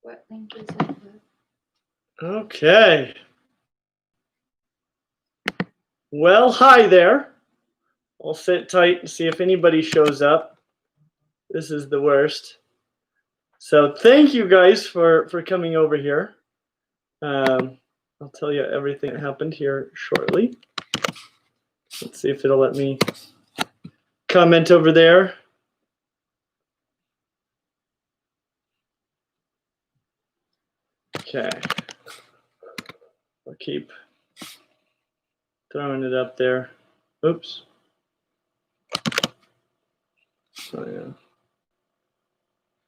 What link is it? Okay. Well, hi there. I'll sit tight and see if anybody shows up. This is the worst. So thank you guys for coming over here. I'll tell you everything that happened here shortly. Let's see if it'll let me comment over there. Okay. I'll keep throwing it up there. Oops. Oh, yeah.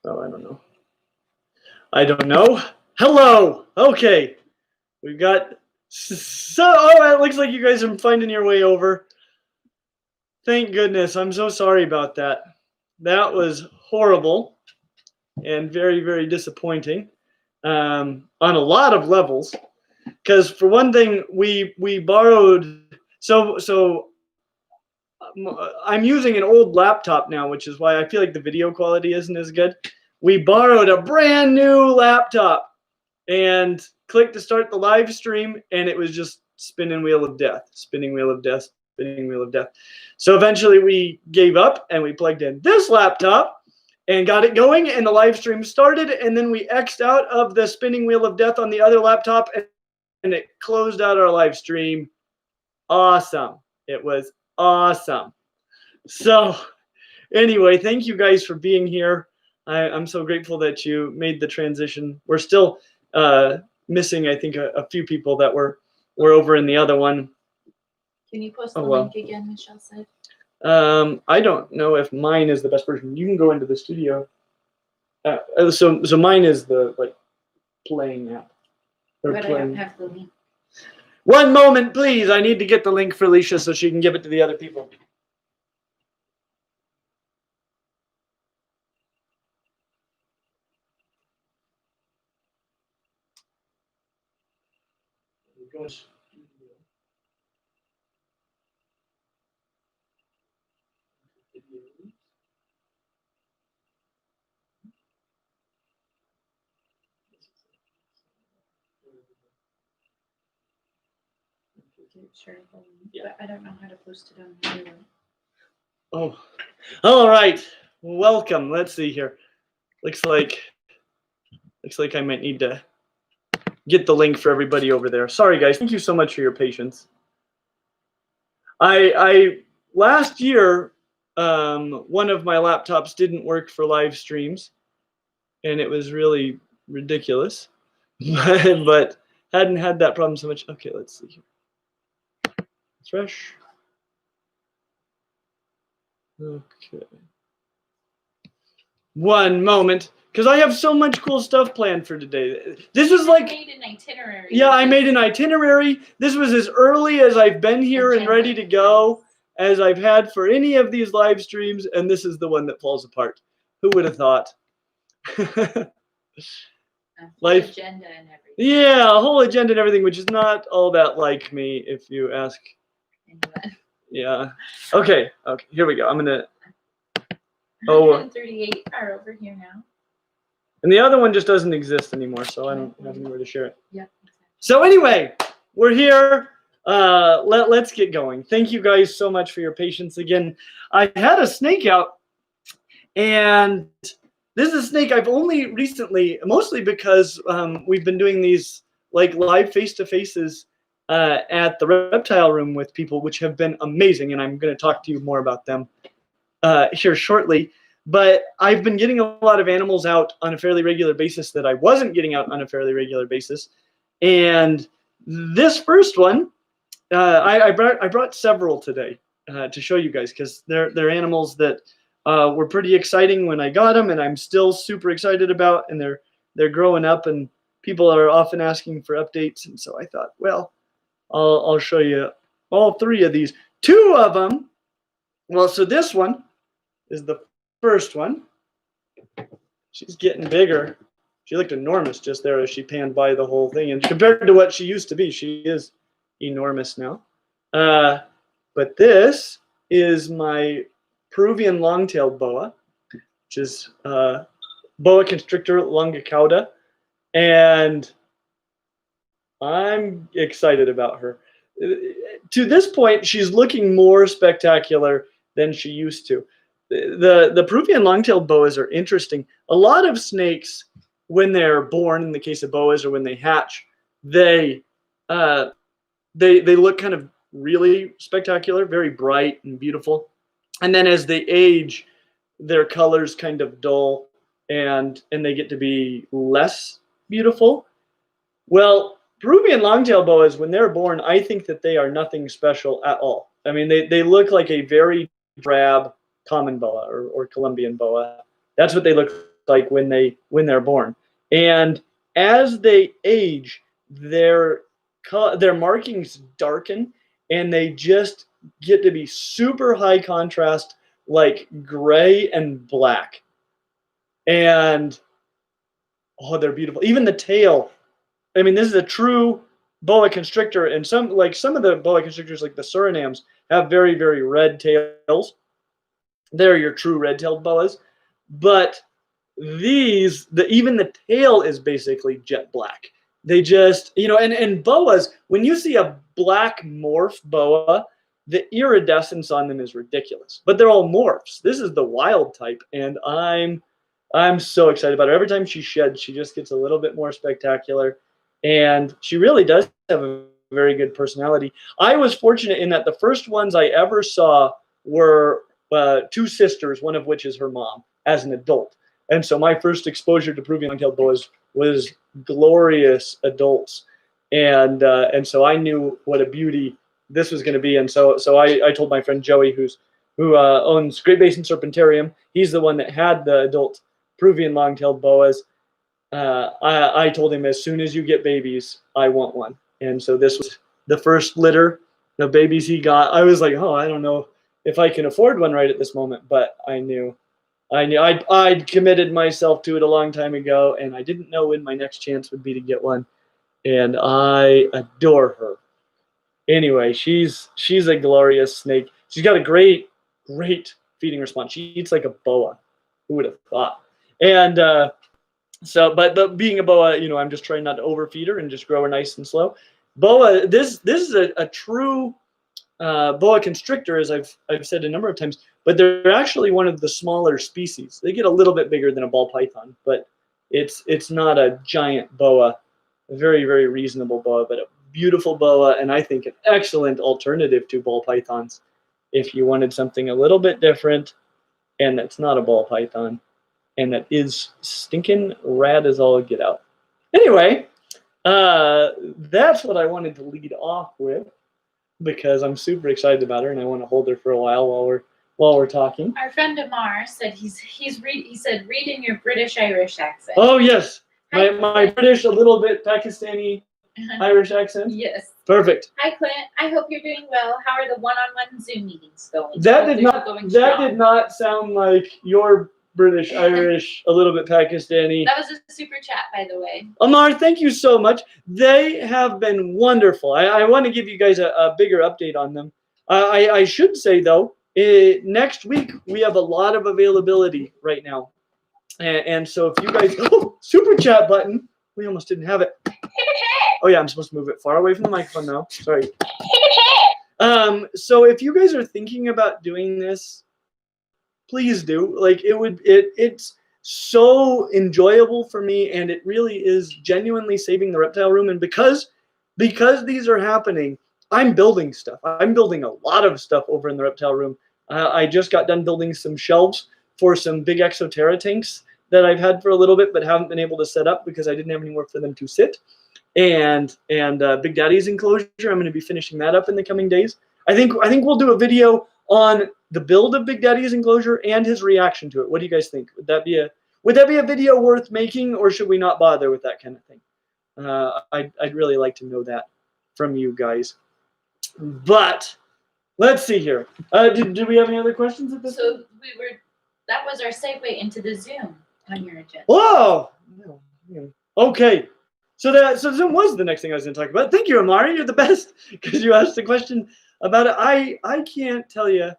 Oh, I don't know. I don't know. Hello. Okay. We've got it looks like you guys are finding your way over. Thank goodness. I'm so sorry about that. That was horrible and very, very disappointing on a lot of levels. Because for one thing, we borrowed. So I'm using an old laptop now, which is why I feel like the video quality isn't as good. We borrowed a brand new laptop and clicked to start the live stream, and it was just spinning wheel of death, spinning wheel of death, spinning wheel of death. So eventually we gave up and we plugged in this laptop and got it going, and the live stream started, and then we X'd out of the spinning wheel of death on the other laptop, and it closed out our live stream. Awesome. It was awesome. So anyway, thank you guys for being here. I'm so grateful that you made the transition. We're still missing, I think, a few people that were over in the other one. Can you post the link again, Michelle said? I don't know if mine is the best version. You can go into the studio. So mine is the playing app. But I don't have the link. One moment, please. I need to get the link for Alicia so she can give it to the other people. But I don't know how to post it on the other one. Oh, all right. Welcome. Let's see here. Looks like I might need to get the link for everybody over there. Sorry, guys. Thank you so much for your patience. I last year, one of my laptops didn't work for live streams, and it was really ridiculous. But hadn't had that problem so much. Okay, let's see here. Refresh. Okay. One moment, because I have so much cool stuff planned for today. This was like, you made an itinerary. Yeah, I made an itinerary. This was as early as I've been here and ready to go as I've had for any of these live streams, and this is the one that falls apart. Who would have thought? Life agenda and everything. Yeah, a whole agenda and everything, which is not all that like me, if you ask. Anyway. Yeah. Okay. Here we go. I'm gonna. 138 are over here now. And the other one just doesn't exist anymore, so I don't have anywhere to share it. Yep. So anyway, we're here. Let's get going. Thank you guys so much for your patience again. I had a snake out, and this is a snake I've only recently, mostly because we've been doing these live face-to-faces at the reptile room with people, which have been amazing, and I'm going to talk to you more about them here shortly. But I've been getting a lot of animals out on a fairly regular basis that I wasn't getting out on a fairly regular basis. And this first one, I brought several today to show you guys, because they're animals that were pretty exciting when I got them, and I'm still super excited about, and they're growing up, and people are often asking for updates. And so I thought, well, I'll show you all three of these. Two of them, well, so this one is the first one. She's getting bigger. She looked enormous just there as she panned by the whole thing. And compared to what she used to be, she is enormous now. But this is my Peruvian long-tailed boa, which is boa constrictor longicauda. and I'm excited about her. To this point, she's looking more spectacular than she used to. The Peruvian long-tailed boas are interesting. A lot of snakes, when they're born, in the case of boas, or when they hatch, they look kind of really spectacular, very bright and beautiful. And then as they age, their colors kind of dull, and they get to be less beautiful. Well, Peruvian long-tailed boas, when they're born, I think that they are nothing special at all. I mean, they look like a very drab common boa or Colombian boa. That's what they look like when they're born. And as they age, their markings darken, and they just get to be super high contrast, like gray and black. And oh, they're beautiful. Even the tail. I mean, this is a true boa constrictor, and some of the boa constrictors, like the Surinams, have very, very red tails. They're your true red-tailed boas, but these, even the tail is basically jet black. They just, and boas, when you see a black morph boa, the iridescence on them is ridiculous, but they're all morphs. This is the wild type, and I'm so excited about her. Every time she sheds, she just gets a little bit more spectacular. And she really does have a very good personality. I was fortunate in that the first ones I ever saw were two sisters, one of which is her mom, as an adult. And so my first exposure to Peruvian long-tailed boas was glorious adults. And so I knew what a beauty this was going to be. And so I told my friend Joey, who owns Great Basin Serpentarium, he's the one that had the adult Peruvian long-tailed boas. I told him, as soon as you get babies, I want one. And so this was the first litter of babies he got. I was like, oh, I don't know if I can afford one right at this moment, but I knew I'd committed myself to it a long time ago, and I didn't know when my next chance would be to get one. And I adore her. Anyway, she's a glorious snake. She's got a great feeding response. She eats like a boa. Who would have thought? And so, but being a boa, I'm just trying not to overfeed her and just grow her nice and slow. Boa, this is a true boa constrictor, as I've said a number of times, but they're actually one of the smaller species. They get a little bit bigger than a ball python, but it's not a giant boa. A very, very reasonable boa, but a beautiful boa, and I think an excellent alternative to ball pythons if you wanted something a little bit different, and that's not a ball python. And that is stinking rad as all get out. Anyway, that's what I wanted to lead off with, because I'm super excited about her and I want to hold her for a while while we're talking. Our friend Amar said he said read in your British Irish accent. Oh yes, my British, a little bit Pakistani Irish accent. Yes. Perfect. Hi Clint, I hope you're doing well. How are the one-on-one Zoom meetings going? That did not sound like your British, Irish, a little bit Pakistani. That was a super chat, by the way. Amar, thank you so much. They have been wonderful. I want to give you guys a bigger update on them. I should say, though, next week we have a lot of availability right now. And so if you guys... Oh, super chat button. We almost didn't have it. Oh, yeah, I'm supposed to move it far away from the microphone now. Sorry. So if you guys are thinking about doing this, please do. Like, it's so enjoyable for me, and it really is genuinely saving the reptile room. And because these are happening, I'm building stuff. I'm building a lot of stuff over in the reptile room. I just got done building some shelves for some big Exoterra tanks that I've had for a little bit, but haven't been able to set up because I didn't have anywhere for them to sit. And Big Daddy's enclosure, I'm going to be finishing that up in the coming days. I think we'll do a video on the build of Big Daddy's enclosure and his reaction to it. What do you guys think? Would that be a video worth making, or should we not bother with that kind of thing? I'd really like to know that from you guys. But let's see here. Did we have any other questions at this point? That was our segue into the Zoom on your agenda. Whoa! Okay. So Zoom was the next thing I was going to talk about. Thank you, Amari. You're the best, because you asked a question about it. I can't tell you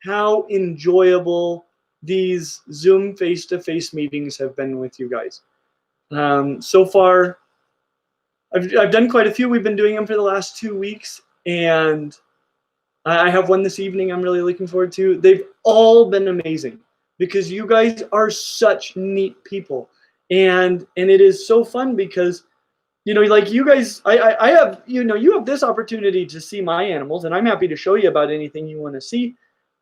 how enjoyable these Zoom face-to-face meetings have been with you guys. So far, I've done quite a few. We've been doing them for the last 2 weeks, and I have one this evening I'm really looking forward to. They've all been amazing because you guys are such neat people, and it is so fun because, you know, like you guys, I have, you know, you have this opportunity to see my animals, and I'm happy to show you about anything you want to see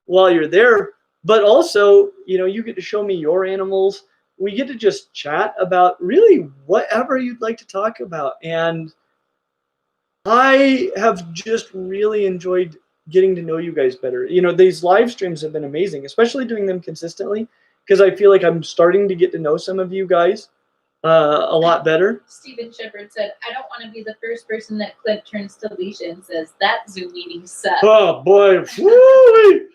while you're there. But also, you know, you get to show me your animals. We get to just chat about really whatever you'd like to talk about. And I have just really enjoyed getting to know you guys better. You know, these live streams have been amazing, especially doing them consistently, because I feel like I'm starting to get to know some of you guys a lot better. Stephen Shepard said, I don't want to be the first person that Clint turns to Leisha and says, that Zoom meeting sucks. Oh, boy. Woo-wee.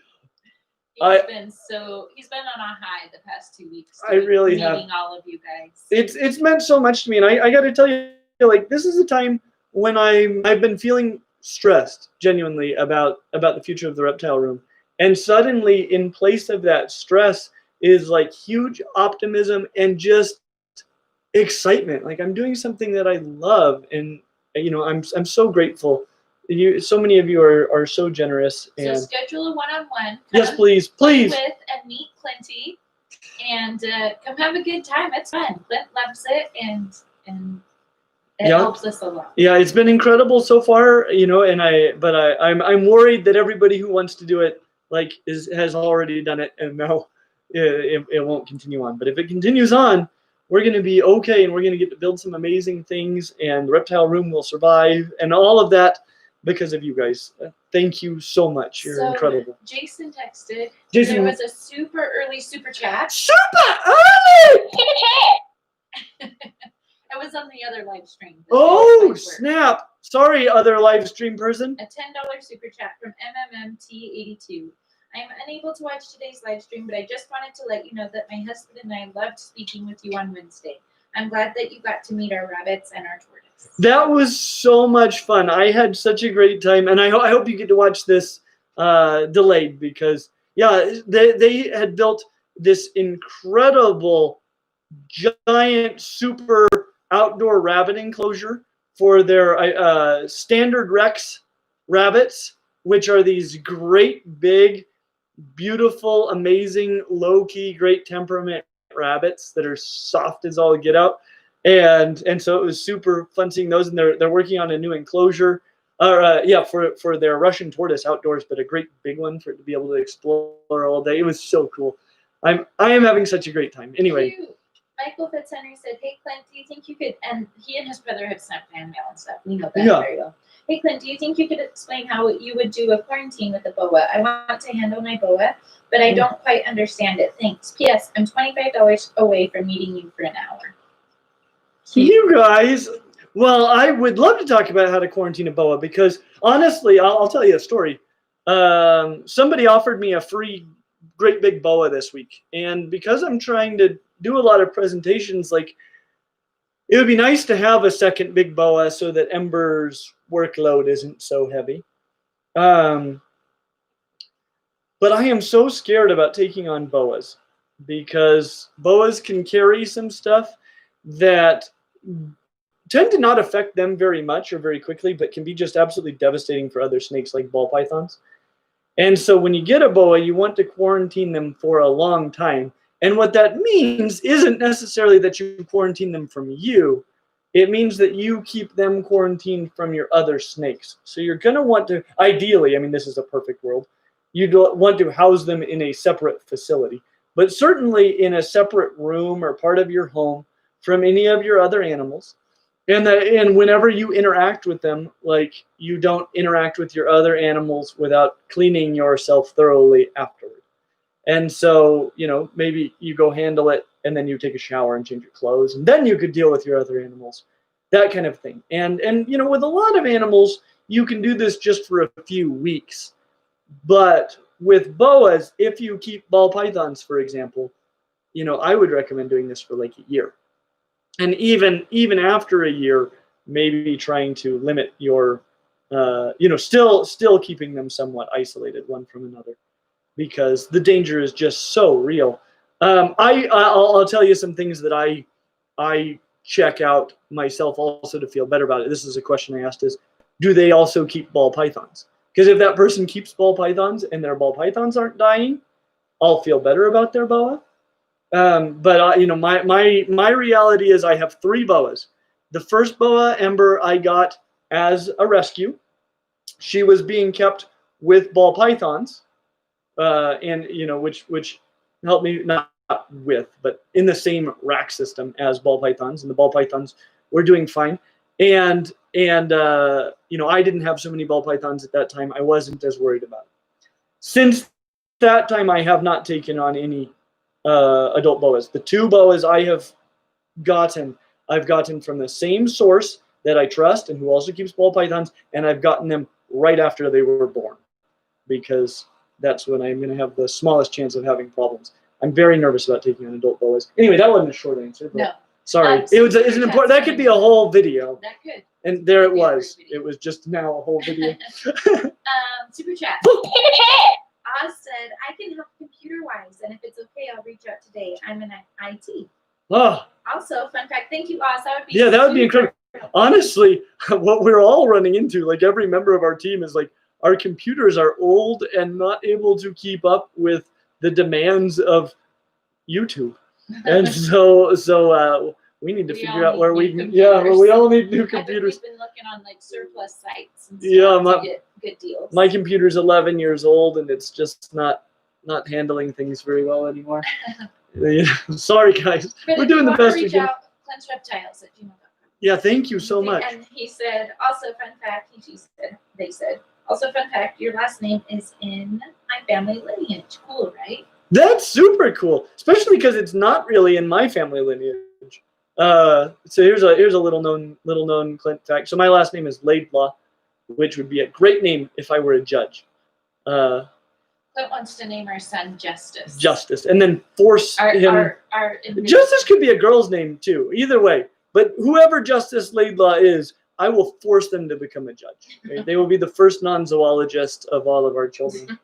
He's been on a high the past 2 weeks. I really have. Meeting all of you guys. It's meant so much to me, and I got to tell you, like, this is a time when I've been feeling stressed genuinely about the future of the reptile room, and suddenly in place of that stress is like huge optimism and just excitement. Like, I'm doing something that I love, and you know, I'm so grateful. So many of you are so generous. And so schedule a one-on-one. Yes, please. With and meet Clinty, and come have a good time. It's fun. Clint loves it, and it helps us a lot. Yeah, it's been incredible so far. You know, and I'm worried that everybody who wants to do it has already done it, and now it won't continue on. But if it continues on, we're going to be okay, and we're going to get to build some amazing things, and the reptile room will survive, and all of that because of you guys. Thank you so much. You're incredible. Jason texted. There was a super early super chat. Super early! It was on the other live stream. Oh, snap. Sorry, other live stream person. A $10 super chat from MMMT82. I am unable to watch today's live stream, but I just wanted to let you know that my husband and I loved speaking with you on Wednesday. I'm glad that you got to meet our rabbits and our tortoise. That was so much fun. I had such a great time, and I hope you get to watch this delayed because, yeah, they had built this incredible, giant, super outdoor rabbit enclosure for their standard Rex rabbits, which are these great, big, beautiful, amazing, low-key, great temperament rabbits that are soft as all get out. And so it was super fun seeing those, and they're working on a new enclosure, for their Russian tortoise outdoors, but a great big one for it to be able to explore all day. It was so cool. I am having such a great time. Anyway. Cute. Michael Fitzhenry said, hey, Clint, do you think you could, and he and his brother have sent fan mail and stuff. We know that very well. Hey, Clint, do you think you could explain how you would do a quarantine with a boa? I want to handle my boa, but I don't quite understand it. Thanks. P.S. I'm $25 away from meeting you for an hour. You guys, well, I would love to talk about how to quarantine a boa because, honestly, I'll tell you a story. Somebody offered me a free great big boa this week, and because I'm trying to do a lot of presentations, like, it would be nice to have a second big boa so that Ember's workload isn't so heavy. But I am so scared about taking on boas because boas can carry some stuff that tend to not affect them very much or very quickly, but can be just absolutely devastating for other snakes like ball pythons. And so when you get a boa, you want to quarantine them for a long time. And what that means isn't necessarily that you quarantine them from you. It means that you keep them quarantined from your other snakes. So you're going to want to, ideally, I mean, this is a perfect world, you'd want to house them in a separate facility, but certainly in a separate room or part of your home from any of your other animals. And whenever you interact with them, like, you don't interact with your other animals without cleaning yourself thoroughly afterward. And so, you know, maybe you go handle it and then you take a shower and change your clothes, and then you could deal with your other animals, that kind of thing. And you know, with a lot of animals, you can do this just for a few weeks. But with boas, if you keep ball pythons, for example, you know, I would recommend doing this for like a year. And even after a year, maybe trying to limit your, still keeping them somewhat isolated one from another, because the danger is just so real. I'll tell you some things that I check out myself also to feel better about it. This is a question I asked: is do they also keep ball pythons? Because if that person keeps ball pythons and their ball pythons aren't dying, I'll feel better about their boa. But my reality is I have 3 boas. The first boa, Ember, I got as a rescue. She was being kept with ball pythons, and which helped me, not with, but in the same rack system as ball pythons, and the ball pythons were doing fine. And I didn't have so many ball pythons at that time. I wasn't as worried about it. Since that time, I have not taken on any adult boas. The 2 boas I have gotten, I've gotten from the same source that I trust and who also keeps ball pythons, and I've gotten them right after they were born, because that's when I'm going to have the smallest chance of having problems. I'm very nervous about taking on adult boas. Anyway, that wasn't a short answer. But No. Sorry. It's an important. That could be a whole video. That could. And there it was. It was just now a whole video. Super chat. Oz said, I can help computer-wise, and if it's okay, I'll reach out today. I'm in IT. Oh. Also, fun fact, thank you, Oz. That would be that would be incredible. Honestly, what we're all running into, like every member of our team, is like our computers are old and not able to keep up with the demands of YouTube. And so we need to figure out where we can. Yeah, well, we all need new computers. We've been looking on like surplus sites and stuff to get good deals. My computer's 11 years old and it's just not handling things very well anymore. Sorry, guys. But we're doing the best we can. Out, Clint Reptiles at gmail.com. Yeah, thank you so much. And he said, also fun fact. They said, also fun fact. Your last name is in my family lineage. Cool, right? That's super cool, especially because it's not really in my family lineage. So here's a little known Clint fact. So my last name is Laidlaw, which would be a great name if I were a judge. Clint wants to name our son Justice. Justice, and then force him. Justice could be a girl's name too. Either way, but whoever Justice Laidlaw is, I will force them to become a judge. Okay? They will be the first non-zoologist of all of our children.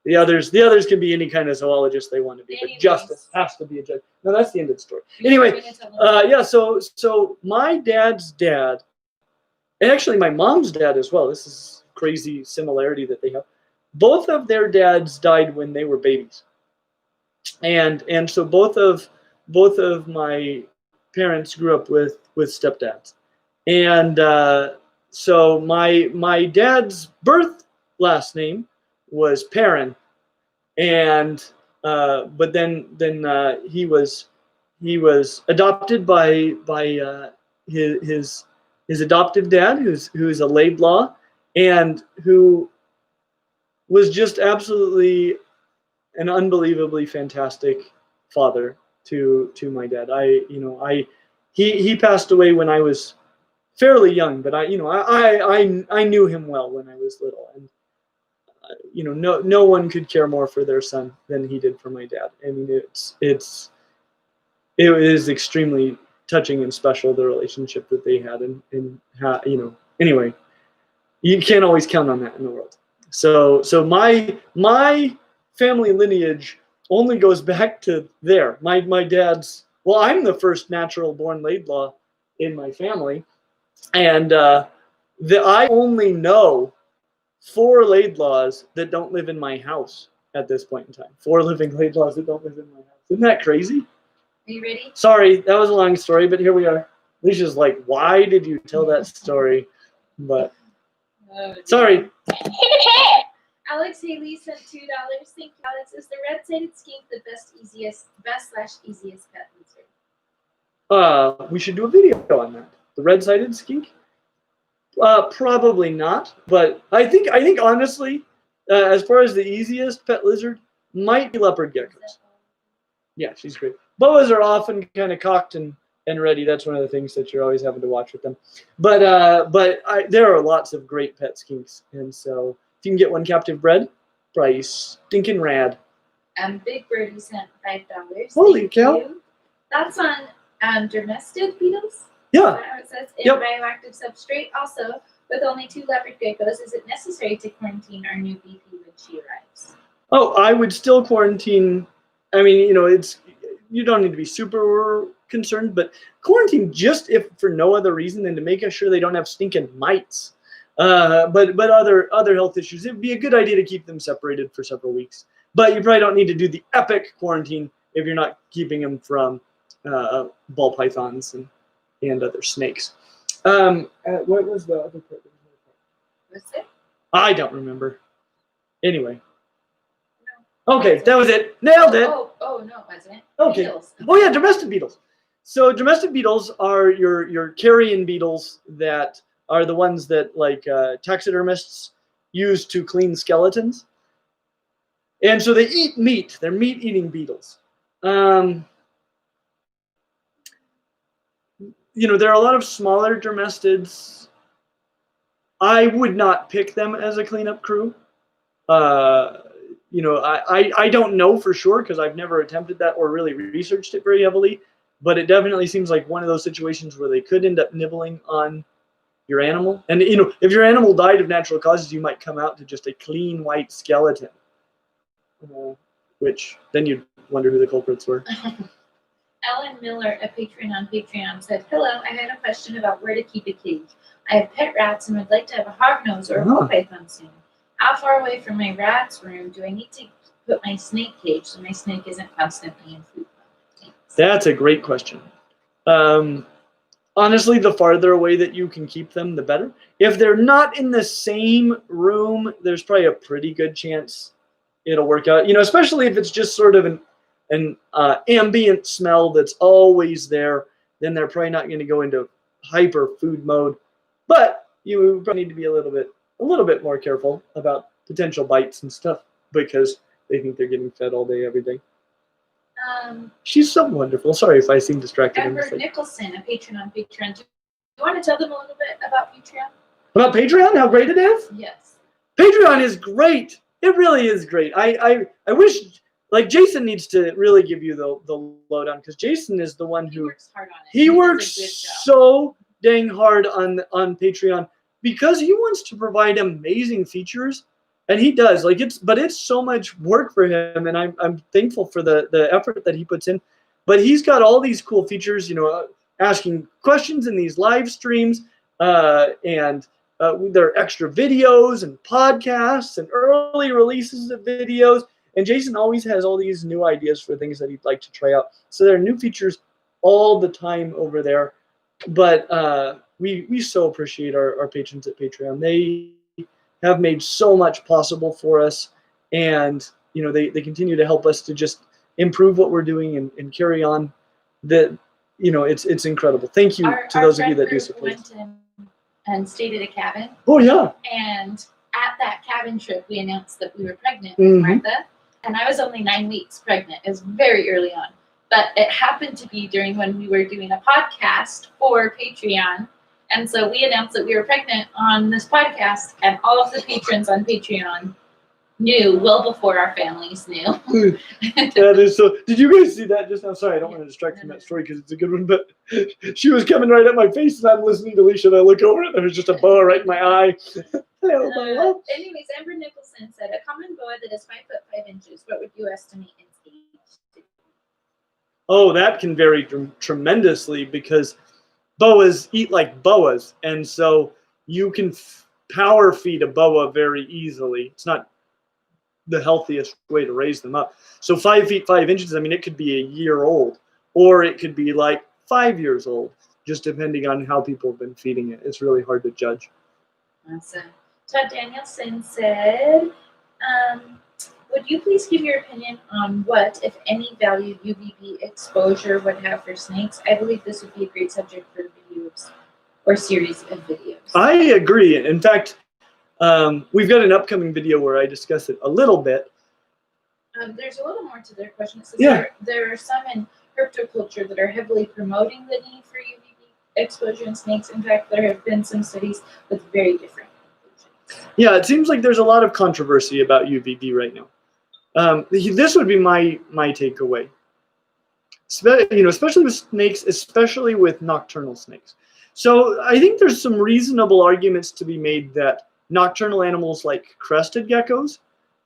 The others can be any kind of zoologist they want to be, but Justice has to be a judge. No, that's the end of the story. Anyway, so my dad's dad, and actually my mom's dad as well. This is crazy similarity that they have. Both of their dads died when they were babies, and so both of my parents grew up with stepdads, and so my dad's birth last name was Perrin, and but then he was adopted by his adoptive dad, who's a Laidlaw, and who was just absolutely an unbelievably fantastic father to my dad. He passed away when I was fairly young, but I knew him well when I was little, and no one could care more for their son than he did for my dad. I mean, it is extremely touching and special, the relationship that they had, and anyway, you can't always count on that in the world. So my family lineage only goes back to there. My dad's, well, I'm the first natural born Laidlaw in my family, and I only know 4 Laidlaws that don't live in my house at this point in time. 4 living Laidlaws that don't live in my house. Isn't that crazy? Are you ready? Sorry, that was a long story, but here we are. Alicia's like, why did you tell that story? But sorry. Alex Haley sent $2. Thank you, Alex. Is the red-sided skink the best/easiest pet lizard? We should do a video on that. The red-sided skink? Probably not, but I think honestly, as far as the easiest pet lizard, might be leopard geckos. Yeah, she's great. Boas are often kind of cocked and ready. That's one of the things that you're always having to watch with them. But there are lots of great pet skinks, and so if you can get one captive bred, probably stinking rad. Big Birdie sent $5. Holy cow! That's on domestic beetles. Yeah. It says in bioactive substrate. Also, with only 2 leopard geckos, is it necessary to quarantine our new BP when she arrives? Oh, I would still quarantine. I mean, you don't need to be super concerned, but quarantine just if for no other reason than to make sure they don't have stinking mites. But other health issues, it would be a good idea to keep them separated for several weeks. But you probably don't need to do the epic quarantine if you're not keeping them from ball pythons and other snakes. What was the other part? Was it? I don't remember. Anyway. No. Okay, that was it. Nailed it. Oh, no, it wasn't. Okay. Beetles. Oh yeah, domestic beetles. So domestic beetles are your carrion beetles that are the ones that like taxidermists use to clean skeletons. And so they eat meat. They're meat-eating beetles. You know, there are a lot of smaller dermestids. I would not pick them as a cleanup crew. You know, I don't know for sure because I've never attempted that or really researched it very heavily. But it definitely seems like one of those situations where they could end up nibbling on your animal. And, you know, if your animal died of natural causes, you might come out to just a clean white skeleton. Which then you'd wonder who the culprits were. Ellen Miller, a patron on Patreon, said, "Hello, I had a question about where to keep a cage. I have pet rats and would like to have a hognose or a ball python soon. How far away from my rat's room do I need to put my snake cage so my snake isn't constantly in food?" That's a great question. Honestly, the farther away that you can keep them, the better. If they're not in the same room, there's probably a pretty good chance it'll work out. You know, especially if it's just sort of an ambient smell that's always there, then they're probably not going to go into hyper food mode. But you probably need to be a little bit more careful about potential bites and stuff because they think they're getting fed all day, every day. She's so wonderful. Sorry if I seem distracted. Amber Nicholson, a patron on Patreon. Do you want to tell them a little bit about Patreon? About Patreon? How great it is? Yes. Patreon is great. It really is great. I wish, like, Jason needs to really give you the lowdown because Jason is the one who works hard on it. He works so dang hard on Patreon because he wants to provide amazing features. And he does, like, it's so much work for him, and I'm thankful for the effort that he puts in. But he's got all these cool features, you know, asking questions in these live streams, and there are extra videos and podcasts and early releases of videos. And Jason always has all these new ideas for things that he'd like to try out. So there are new features all the time over there. But we so appreciate our patrons at Patreon. They have made so much possible for us, and you know they continue to help us to just improve what we're doing and carry on. That, you know, it's incredible. Thank you to those of you that do support. Went and stayed at a cabin. Oh yeah. And at that cabin trip, we announced that we were pregnant with Martha, and I was only 9 weeks pregnant. It was very early on, but it happened to be during when we were doing a podcast for Patreon. And so we announced that we were pregnant on this podcast, and all of the patrons on Patreon knew well before our families knew. That is so. Did you guys see that just now? Sorry, I don't want to distract from that story because it's a good one. But she was coming right at my face, and I'm listening to Alicia, and I look over, and there was just a boa right in my eye. Anyways, Amber Nicholson said, "A common boa that is 5 foot 5 inches. What would you estimate its age?" Oh, that can vary tremendously because boas eat like boas, and so you can power feed a boa very easily. It's not the healthiest way to raise them up. So 5 feet 5 inches, I mean, it could be a year old, or it could be like 5 years old, just depending on how people have been feeding it. It's really hard to judge. Awesome. Todd Danielson said, would you please give your opinion on what, if any, value UVB exposure would have for snakes? I believe this would be a great subject for videos or series of videos. I agree. In fact, we've got an upcoming video where I discuss it a little bit. There's a little more to their question. It says there are some in herpetoculture that are heavily promoting the need for UVB exposure in snakes. In fact, there have been some studies with very different conclusions. Yeah, it seems like there's a lot of controversy about UVB right now. This would be my takeaway. You know, especially with snakes, especially with nocturnal snakes. So I think there's some reasonable arguments to be made that nocturnal animals like crested geckos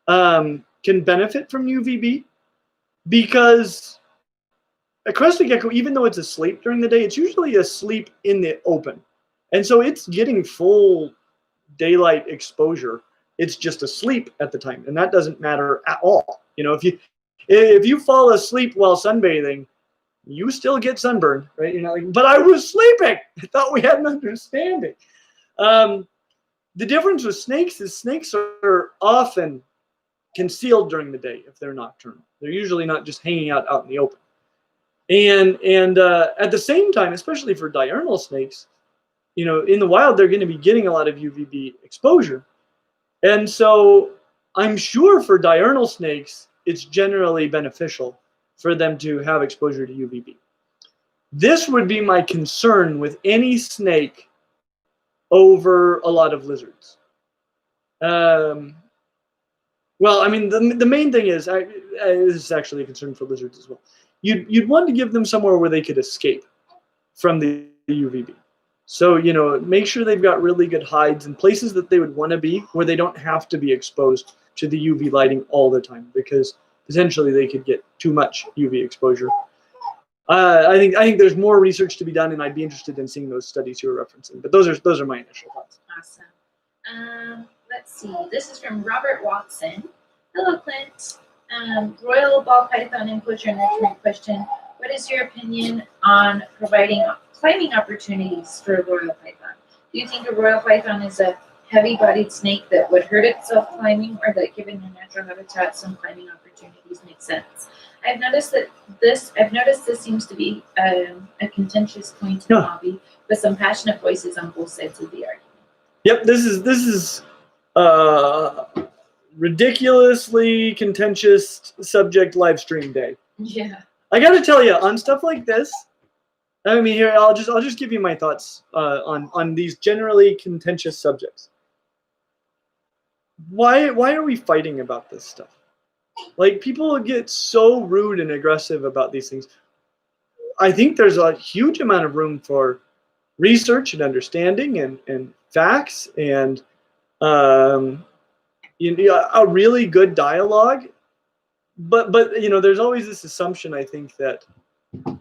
can benefit from UVB because a crested gecko, even though it's asleep during the day, it's usually asleep in the open. And so it's getting full daylight exposure. It's just asleep at the time, and that doesn't matter at all. You know, if you fall asleep while sunbathing, you still get sunburned, right? You're not like, but I was sleeping. I thought we had an understanding. The difference with snakes is snakes are often concealed during the day if they're nocturnal. They're usually not just hanging out in the open. And at the same time, especially for diurnal snakes, you know, in the wild, they're going to be getting a lot of UVB exposure. And so I'm sure for diurnal snakes, it's generally beneficial for them to have exposure to UVB. This would be my concern with any snake over a lot of lizards. Well, I mean, the main thing is, this is actually a concern for lizards as well. You'd want to give them somewhere where they could escape from the UVB. So, you know, make sure they've got really good hides and places that they would want to be where they don't have to be exposed to the UV lighting all the time, because potentially they could get too much UV exposure. I think there's more research to be done, and I'd be interested in seeing those studies you were referencing. But those are my initial thoughts. Awesome. Let's see. This is from Robert Watson. Hello, Clint. Royal ball python enclosure enrichment question. What is your opinion on providing climbing opportunities for a royal python? Do you think a royal python is a heavy-bodied snake that would hurt itself climbing, or that given their natural habitat, some climbing opportunities make sense? I've noticed this seems to be a contentious point in the hobby, with some passionate voices on both sides of the argument. Yep, this is ridiculously contentious subject live stream day. Yeah. I got to tell you, on stuff like this, I mean, here I'll just give you my thoughts on these generally contentious subjects. Why are we fighting about this stuff? Like, people get so rude and aggressive about these things. I think there's a huge amount of room for research and understanding and facts and a really good dialogue. But you know, there's always this assumption, I think, that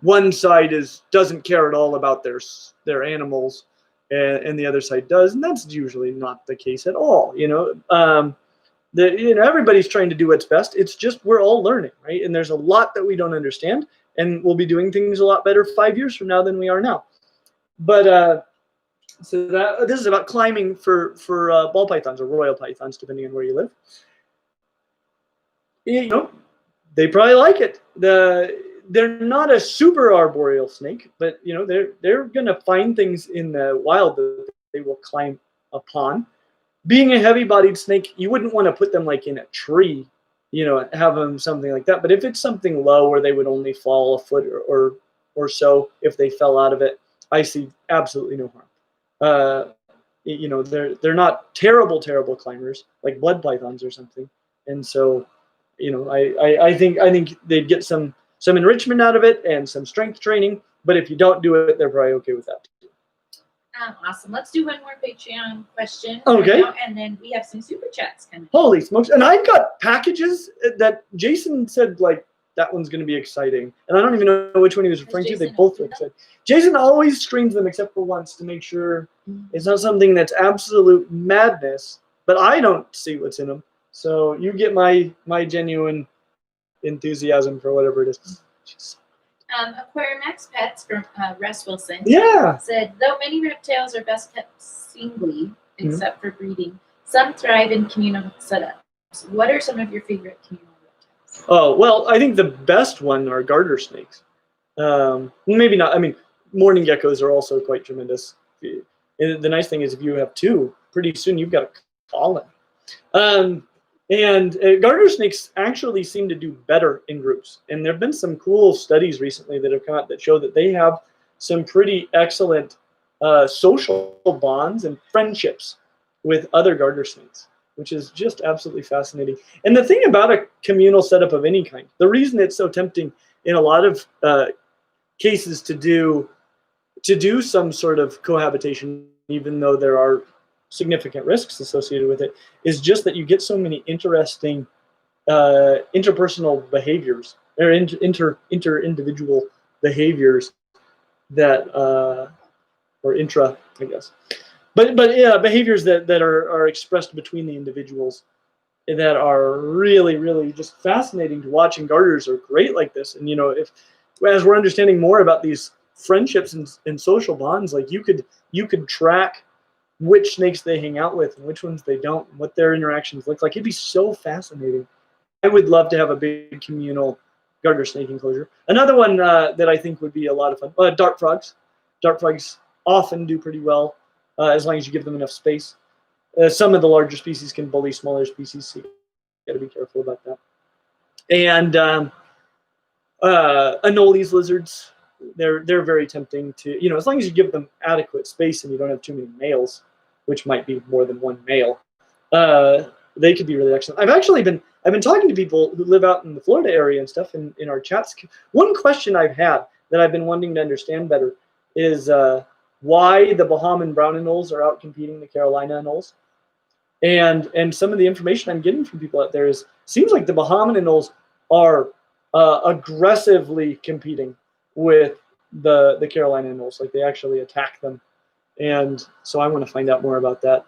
one side doesn't care at all about their animals, and the other side does, and that's usually not the case at all. You know, everybody's trying to do what's best. It's just we're all learning, right? And there's a lot that we don't understand, and we'll be doing things a lot better 5 years from now than we are now. But so this is about climbing for ball pythons or royal pythons, depending on where you live. You know, they probably like it. They're not a super arboreal snake, but you know, they're gonna find things in the wild that they will climb upon. Being a heavy-bodied snake, you wouldn't want to put them like in a tree, you know, have them something like that. But if it's something low where they would only fall a foot or so if they fell out of it, I see absolutely no harm. You know, they're not terrible climbers like blood pythons or something, and so, you know, I think they'd get some enrichment out of it and some strength training. But if you don't do it, they're probably okay with that too. Awesome. Let's do one more Patreon question. Okay. Right now, and then we have some super chats coming. Holy smokes! And I've got packages that Jason said, like, that one's going to be exciting, and I don't even know which one he was referring to. They both look exciting. Jason always screens them except for once to make sure it's not something that's absolute madness. But I don't see what's in them, so you get my genuine enthusiasm for whatever it is. Aquarium Pets from Russ Wilson. Yeah. Said, though many reptiles are best kept singly, except for breeding, some thrive in communal setups. What are some of your favorite communal reptiles? Oh, well, I think the best one are garter snakes. Maybe not. I mean, mourning geckos are also quite tremendous. And the nice thing is, if you have two, pretty soon you've got a colony. And garter snakes actually seem to do better in groups. And there have been some cool studies recently that have come out that show that they have some pretty excellent social bonds and friendships with other garter snakes, which is just absolutely fascinating. And the thing about a communal setup of any kind, the reason it's so tempting in a lot of cases to do some sort of cohabitation, even though there are significant risks associated with it, is just that you get so many interesting interpersonal behaviors or inter-individual behaviors that or intra, I guess. But yeah, behaviors that are expressed between the individuals that are really, really just fascinating to watch. And garters are great like this. And if as we're understanding more about these friendships and social bonds, like you could track which snakes they hang out with and which ones they don't, and what their interactions look like. It'd be so fascinating. I would love to have a big communal garter snake enclosure. Another one that I think would be a lot of fun, dart frogs. Dart frogs often do pretty well as long as you give them enough space. Some of the larger species can bully smaller species, so you got to be careful about that. And Anoles lizards, they're very tempting to, as long as you give them adequate space and you don't have too many males, which might be more than one male, they could be really excellent. I've been talking to people who live out in the Florida area and stuff in our chats. One question I've had that I've been wanting to understand better is why the Bahamian brown anoles are out competing the Carolina anoles. And some of the information I'm getting from people out there seems like the Bahamian anoles are aggressively competing with the Carolina anoles. Like they actually attack them. And so I want to find out more about that.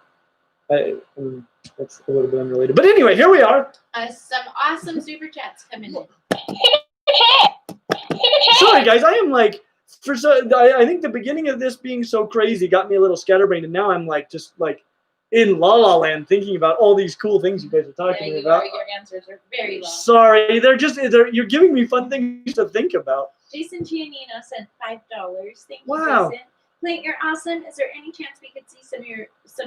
That's a little bit unrelated. But anyway, here we are. Some awesome super chats coming in. Sorry, guys. I am like, I think the beginning of this being so crazy got me a little scatterbrained. And now I'm like, just like in la la land thinking about all these cool things you guys are talking to me about. Your answers are very long. Sorry. You're giving me fun things to think about. Jason Giannino sent $5. Thank you, Wow. Jason. Clint, you're awesome. Is there any chance we could see some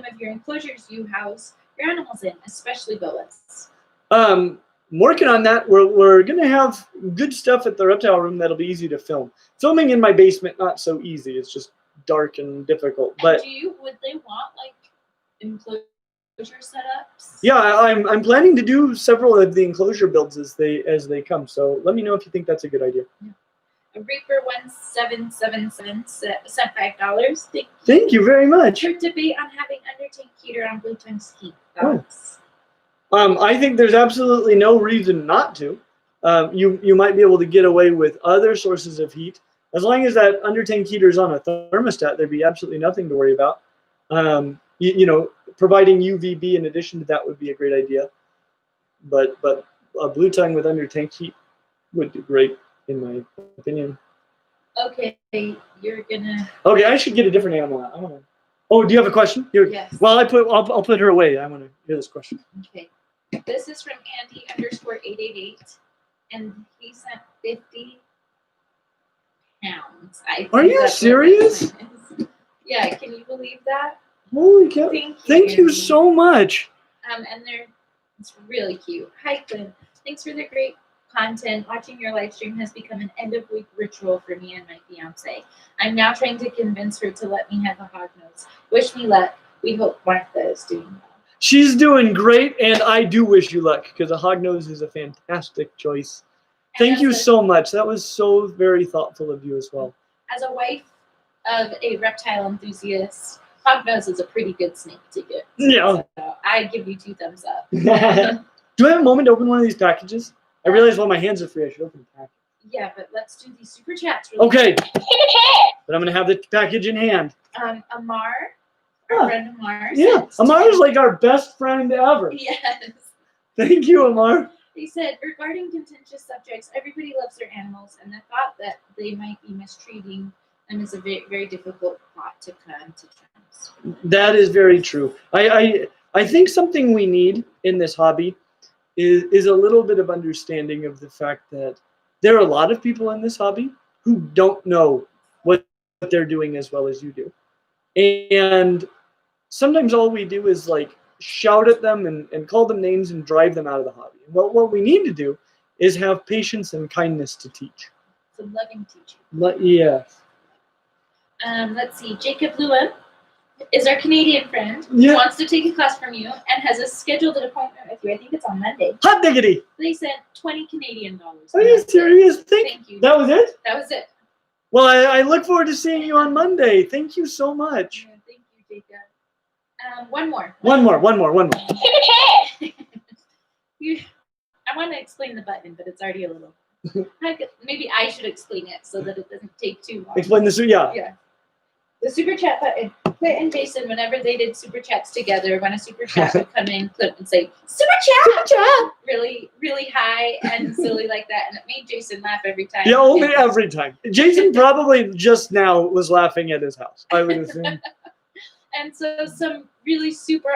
of your enclosures you house your animals in, especially boas? I'm working on that. We're gonna have good stuff at the reptile room that'll be easy to film. Filming in my basement, not so easy. It's just dark and difficult. But would they want like enclosure setups? Yeah, I'm planning to do several of the enclosure builds as they come. So let me know if you think that's a good idea. Yeah. Reaper 1777 sent $5. Thank you very much. For debate on having undertank heater on blue tongue's heat. Thoughts? I think there's absolutely no reason not to. You might be able to get away with other sources of heat as long as that undertank heater is on a thermostat. There'd be absolutely nothing to worry about. Providing UVB in addition to that would be a great idea. But a blue tongue with undertank heat would do great, in my opinion. Okay, you're gonna. Okay, I should get a different animal out. I want to. Oh, do you have a question? Here. Yes. Well, I'll put her away. I want to hear this question. Okay, this is from Andy_888, and he sent 50 pounds. Are you serious? Yeah, can you believe that? Holy cow! Thank you so much. And it's really cute. Hi, Clint. Thanks for the great content. Watching your live stream has become an end of week ritual for me and my fiance. I'm now trying to convince her to let me have a hog nose. Wish me luck. We hope Martha is doing well. She's doing great, and I do wish you luck because a hog nose is a fantastic choice. Thank you so much. That was so very thoughtful of you as well. As a wife of a reptile enthusiast, hog nose is a pretty good snake to get. Yeah. So I give you 2 thumbs up. Do I have a moment to open one of these packages? I realize while my hands are free, I should open the package. Yeah, but let's do these super chats. Really okay. But I'm going to have the package in hand. Amar, our friend Amar. Yeah, Amar is like our best friend ever. Yes. Thank you, Amar. They said, regarding contentious subjects, everybody loves their animals, and the thought that they might be mistreating them is a very, very difficult thought to come to terms. That is very true. I think something we need in this hobby is a little bit of understanding of the fact that there are a lot of people in this hobby who don't know what they're doing as well as you do. And sometimes all we do is like shout at them and call them names and drive them out of the hobby. Well, what we need to do is have patience and kindness to teach. Some loving teaching. Yeah. Let's see. Jacob Lewin is our Canadian friend who wants to take a class from you and has a scheduled appointment with you. I think it's on Monday. Hot diggity. They sent $20 Canadian. Are you serious? Thank you. That was it? That was it. Well, I look forward to seeing you on Monday. Thank you so much. Thank you, Jacob. One more. One more. I want to explain the button, but it's already a little Maybe I should explain it so that it doesn't take too long. Explain this. Yeah. Yeah. The super chat button. Clint and Jason, whenever they did super chats together, when a super chat would come in, Clint would say, super chat! Really, really high and silly like that. And it made Jason laugh every time. Yeah, only every time. Jason probably just now was laughing at his house, I would assume. And so some really super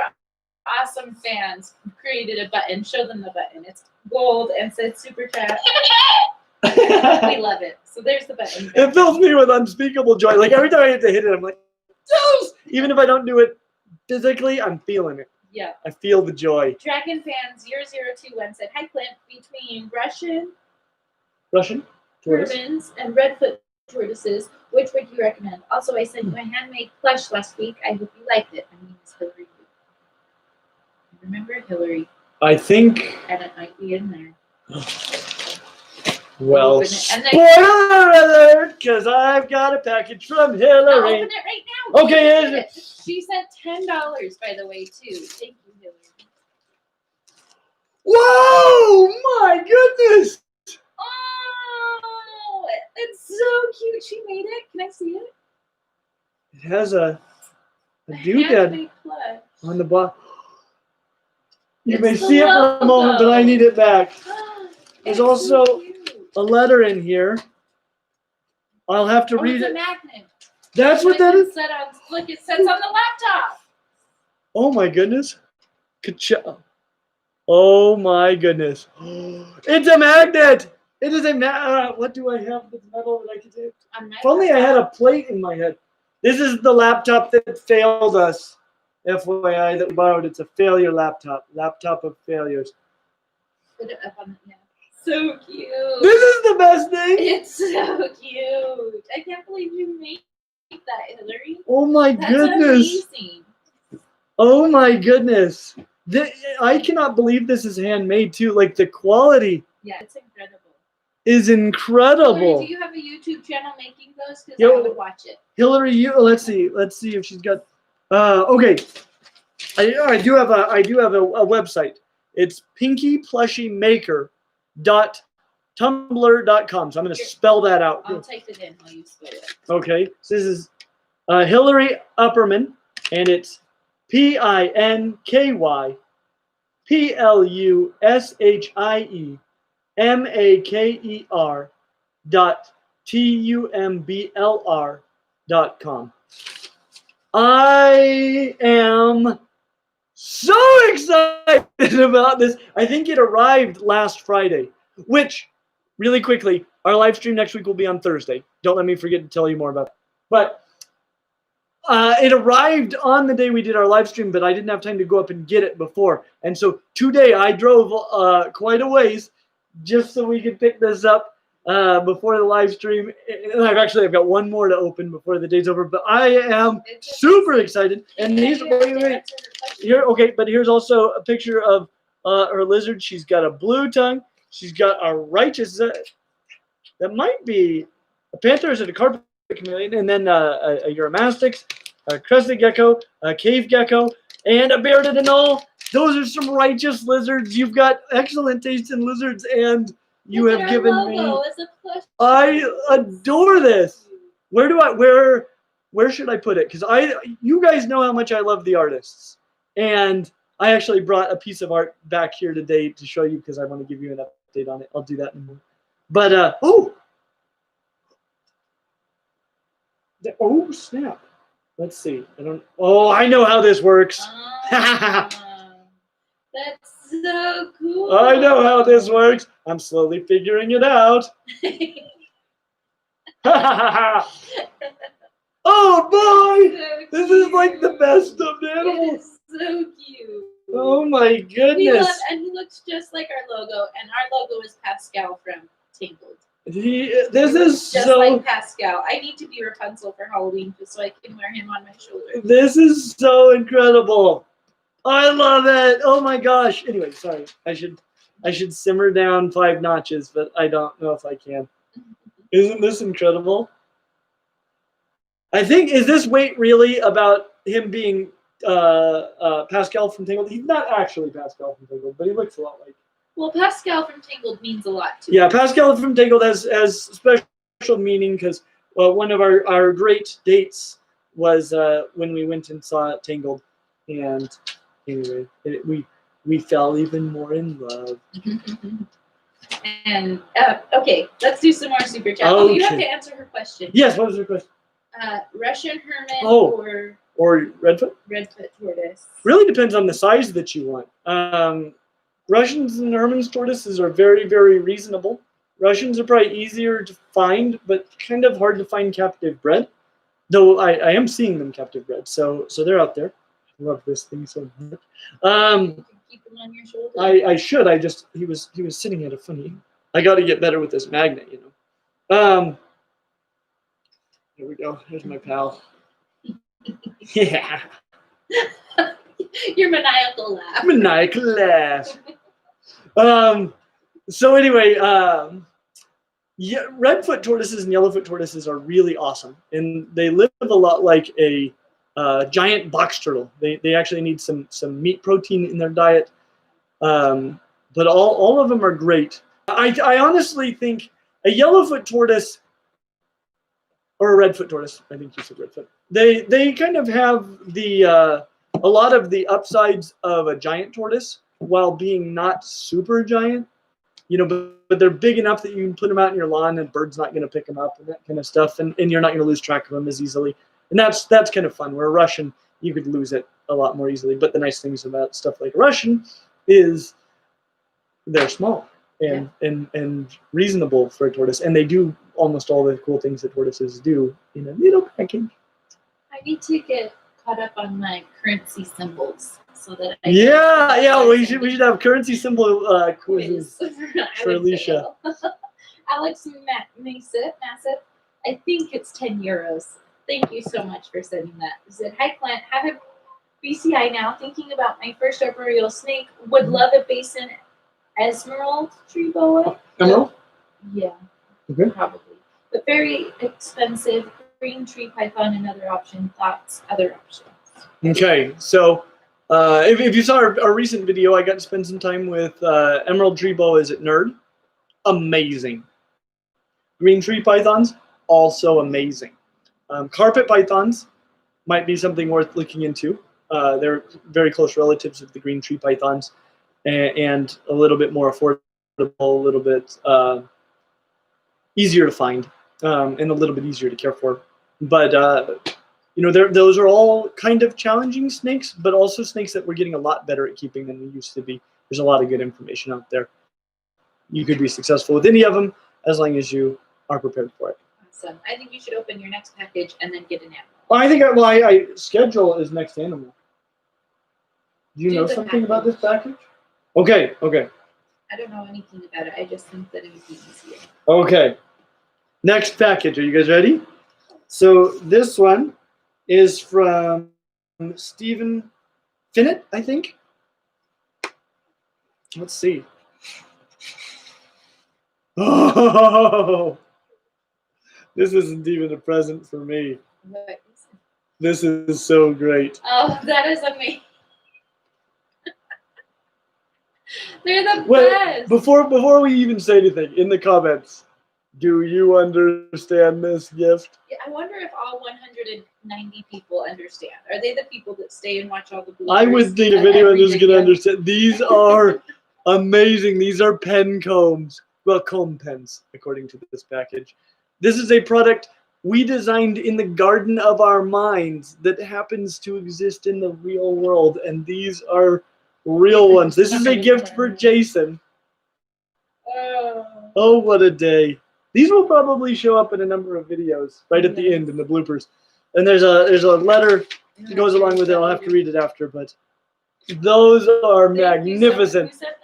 awesome fans created a button. Show them the button. It's gold and says super chat. We love it. So there's the button. It fills me with unspeakable joy. Like every time I have to hit it, I'm like, yes! Even if I don't do it physically, I'm feeling it. Yeah. I feel the joy. Dragon fan 0021 said, hi Clint, between Russian Tortoise, Peruvians and redfoot tortoises, which would you recommend? Also, I sent you a handmade plush last week. I hope you liked it. My name is Hillary. Remember Hillary? I think. And it might be in there. Well, spoiler alert, because I've got a package from Hillary. I'll open it right now. Okay. She sent $10, by the way, too. Thank you, Hillary. Whoa! My goodness! Oh, it's so cute. She made it. Can I see it? It has a doodad on the bottom. You may see it for a moment, but I need it back. There's also a letter in here. I'll have to read it. It's a magnet. That's what that is? Look, it says on the laptop. Oh my goodness. Ka-chow. Oh my goodness. It's a magnet. It is a magnet. What do I have that's metal that I can do? If only I had a plate in my head. This is the laptop that failed us. FYI, that we borrowed. It's a failure laptop. Laptop of failures. Put it up on the So cute. This is the best thing. It's so cute. I can't believe you made that, Hillary. Oh my goodness. Amazing. Oh my goodness. I cannot believe this is handmade too. Like the quality. Yeah, it's incredible. Is incredible. Hillary, do you have a YouTube channel making those? Because I want to watch it. Hillary, let's see if she's got. Okay. I do have a website. It's pinkyplushymaker.tumblr.com. So I'm going to spell that out. I'll type it in while you spell it. Okay. So this is Hillary Upperman, and it's PINKYPLUSHIEMAKER.tumblr.com. I am so excited about this. I think it arrived last Friday, which, really quickly, our live stream next week will be on Thursday. Don't let me forget to tell you more about it. But it arrived on the day we did our live stream, but I didn't have time to go up and get it before. And so today I drove quite a ways just so we could pick this up before the live stream. And I've got one more to open before the day's over, but I am super excited. And here's also a picture of her lizard. She's got a blue tongue. She's got a righteous, that might be a panther, is it a carpet chameleon, and then a Eurymastix, a crested gecko, a cave gecko, and a bearded anole. Those are some righteous lizards. You've got excellent taste in lizards, and you have given me. I adore this. Where should I put it? Because you guys know how much I love the artists, and I actually brought a piece of art back here today to show you because I want to give you an update on it. I'll do that in a moment. But oh snap! Let's see. I know how this works. That's so cool. I know how this works. I'm slowly figuring it out. Oh boy! So this is like the best of animals. It is so cute. Oh my goodness! And he looks just like our logo, and our logo is Pascal from Tangled. This is just so like Pascal. I need to be Rapunzel for Halloween just so I can wear him on my shoulder. This is so incredible. I love it. Oh my gosh. Anyway, sorry. I should simmer down 5 notches, but I don't know if I can. Isn't this incredible? I think, is this weight really about him being Pascal from Tangled? He's not actually Pascal from Tangled, but he looks a lot like Well, Pascal from Tangled means a lot to Yeah, us. Pascal from Tangled has special meaning because one of our great dates was when we went and saw Tangled, and anyway, we fell even more in love. And okay, let's do some more super chat. Oh, you have to answer her question. Yes, what was her question? Russian hermit or redfoot? Redfoot tortoise. Really depends on the size that you want. Russians and Herman's tortoises are very, very reasonable. Russians are probably easier to find, but kind of hard to find captive bred. Though I am seeing them captive bred, so they're out there. I love this thing so much. Keep them on your shoulder. I should. He was sitting at a funny. I got to get better with this magnet, you know. Here we go. Here's my pal. Yeah. Your maniacal laugh. Maniacal laugh. So anyway, yeah, redfoot tortoises and yellowfoot tortoises are really awesome, and they live a lot like a giant box turtle. They actually need some meat protein in their diet, but all of them are great. I honestly think a yellowfoot tortoise or a redfoot tortoise, I think you said redfoot, they kind of have the a lot of the upsides of a giant tortoise while being not super giant. You know, but they're big enough that you can put them out in your lawn and birds not going to pick them up and that kind of stuff, and you're not going to lose track of them as easily. And that's kind of fun. Where a Russian, you could lose it a lot more easily. But the nice things about stuff like a Russian is they're small and reasonable for a tortoise, and they do almost all the cool things that tortoises do in a little package. I need to get caught up on my currency symbols so that I we should have currency symbol quizzes for Alicia. Alex Massive, I think it's 10 euros. Thank you so much for sending that. He said, hi Clint, have a BCI now. Thinking about my first arboreal snake. Would love a basin emerald tree boa. Emerald? Yeah, okay. Probably. But very expensive. Green tree python, another option. Thoughts, other options. Okay, so if you saw our recent video, I got to spend some time with emerald tree boas at Nerd. Amazing. Green tree pythons, also amazing. Carpet pythons might be something worth looking into. They're very close relatives of the green tree pythons, and a little bit more affordable, a little bit easier to find, and a little bit easier to care for. But you know, those are all kind of challenging snakes, but also snakes that we're getting a lot better at keeping than we used to be. There's a lot of good information out there. You could be successful with any of them as long as you are prepared for it. Awesome. I think you should open your next package and then get an animal. Well, I think I schedule is next animal. Do you know something about this package? Okay. I don't know anything about it. I just think that it would be easier. Okay. Next package. Are you guys ready? So this one is from Stephen Finnett, I think. Let's see. Oh, this isn't even a present for me. What is it? This is so great. Oh, that is amazing. They're the best. Before we even say anything, in the comments, do you understand this gift? Yeah, I wonder if all 190 people understand. Are they the people that stay and watch all the bloopers? I would think if anyone is going to understand. These are amazing. These are pen combs. Well, comb pens, according to this package. This is a product we designed in the garden of our minds that happens to exist in the real world, and these are real ones. This is a gift for Jason. Oh, what a day. These will probably show up in a number of videos right at the end in the bloopers. And there's a letter that goes along with it. I'll have to read it after, but those are magnificent. Who said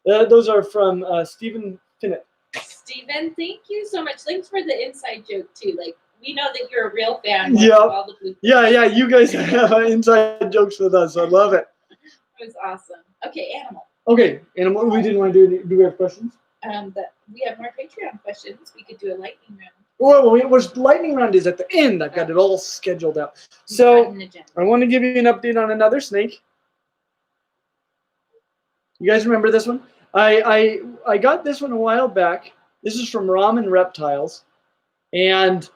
that? Those are from Stephen Finnett. Stephen, thank you so much. Thanks for the inside joke too. Like, we know that you're a real fan. Yeah. Of all the bloopers. Yeah. You guys have inside jokes with us. I love it. It was awesome. Okay, animal. Okay, animal. We didn't want to do we have questions? But we have more Patreon questions. We could do a lightning round. Well, lightning round is at the end. I've got it all scheduled out. So I want to give you an update on another snake. You guys remember this one? I got this one a while back. This is from Ramen Reptiles, and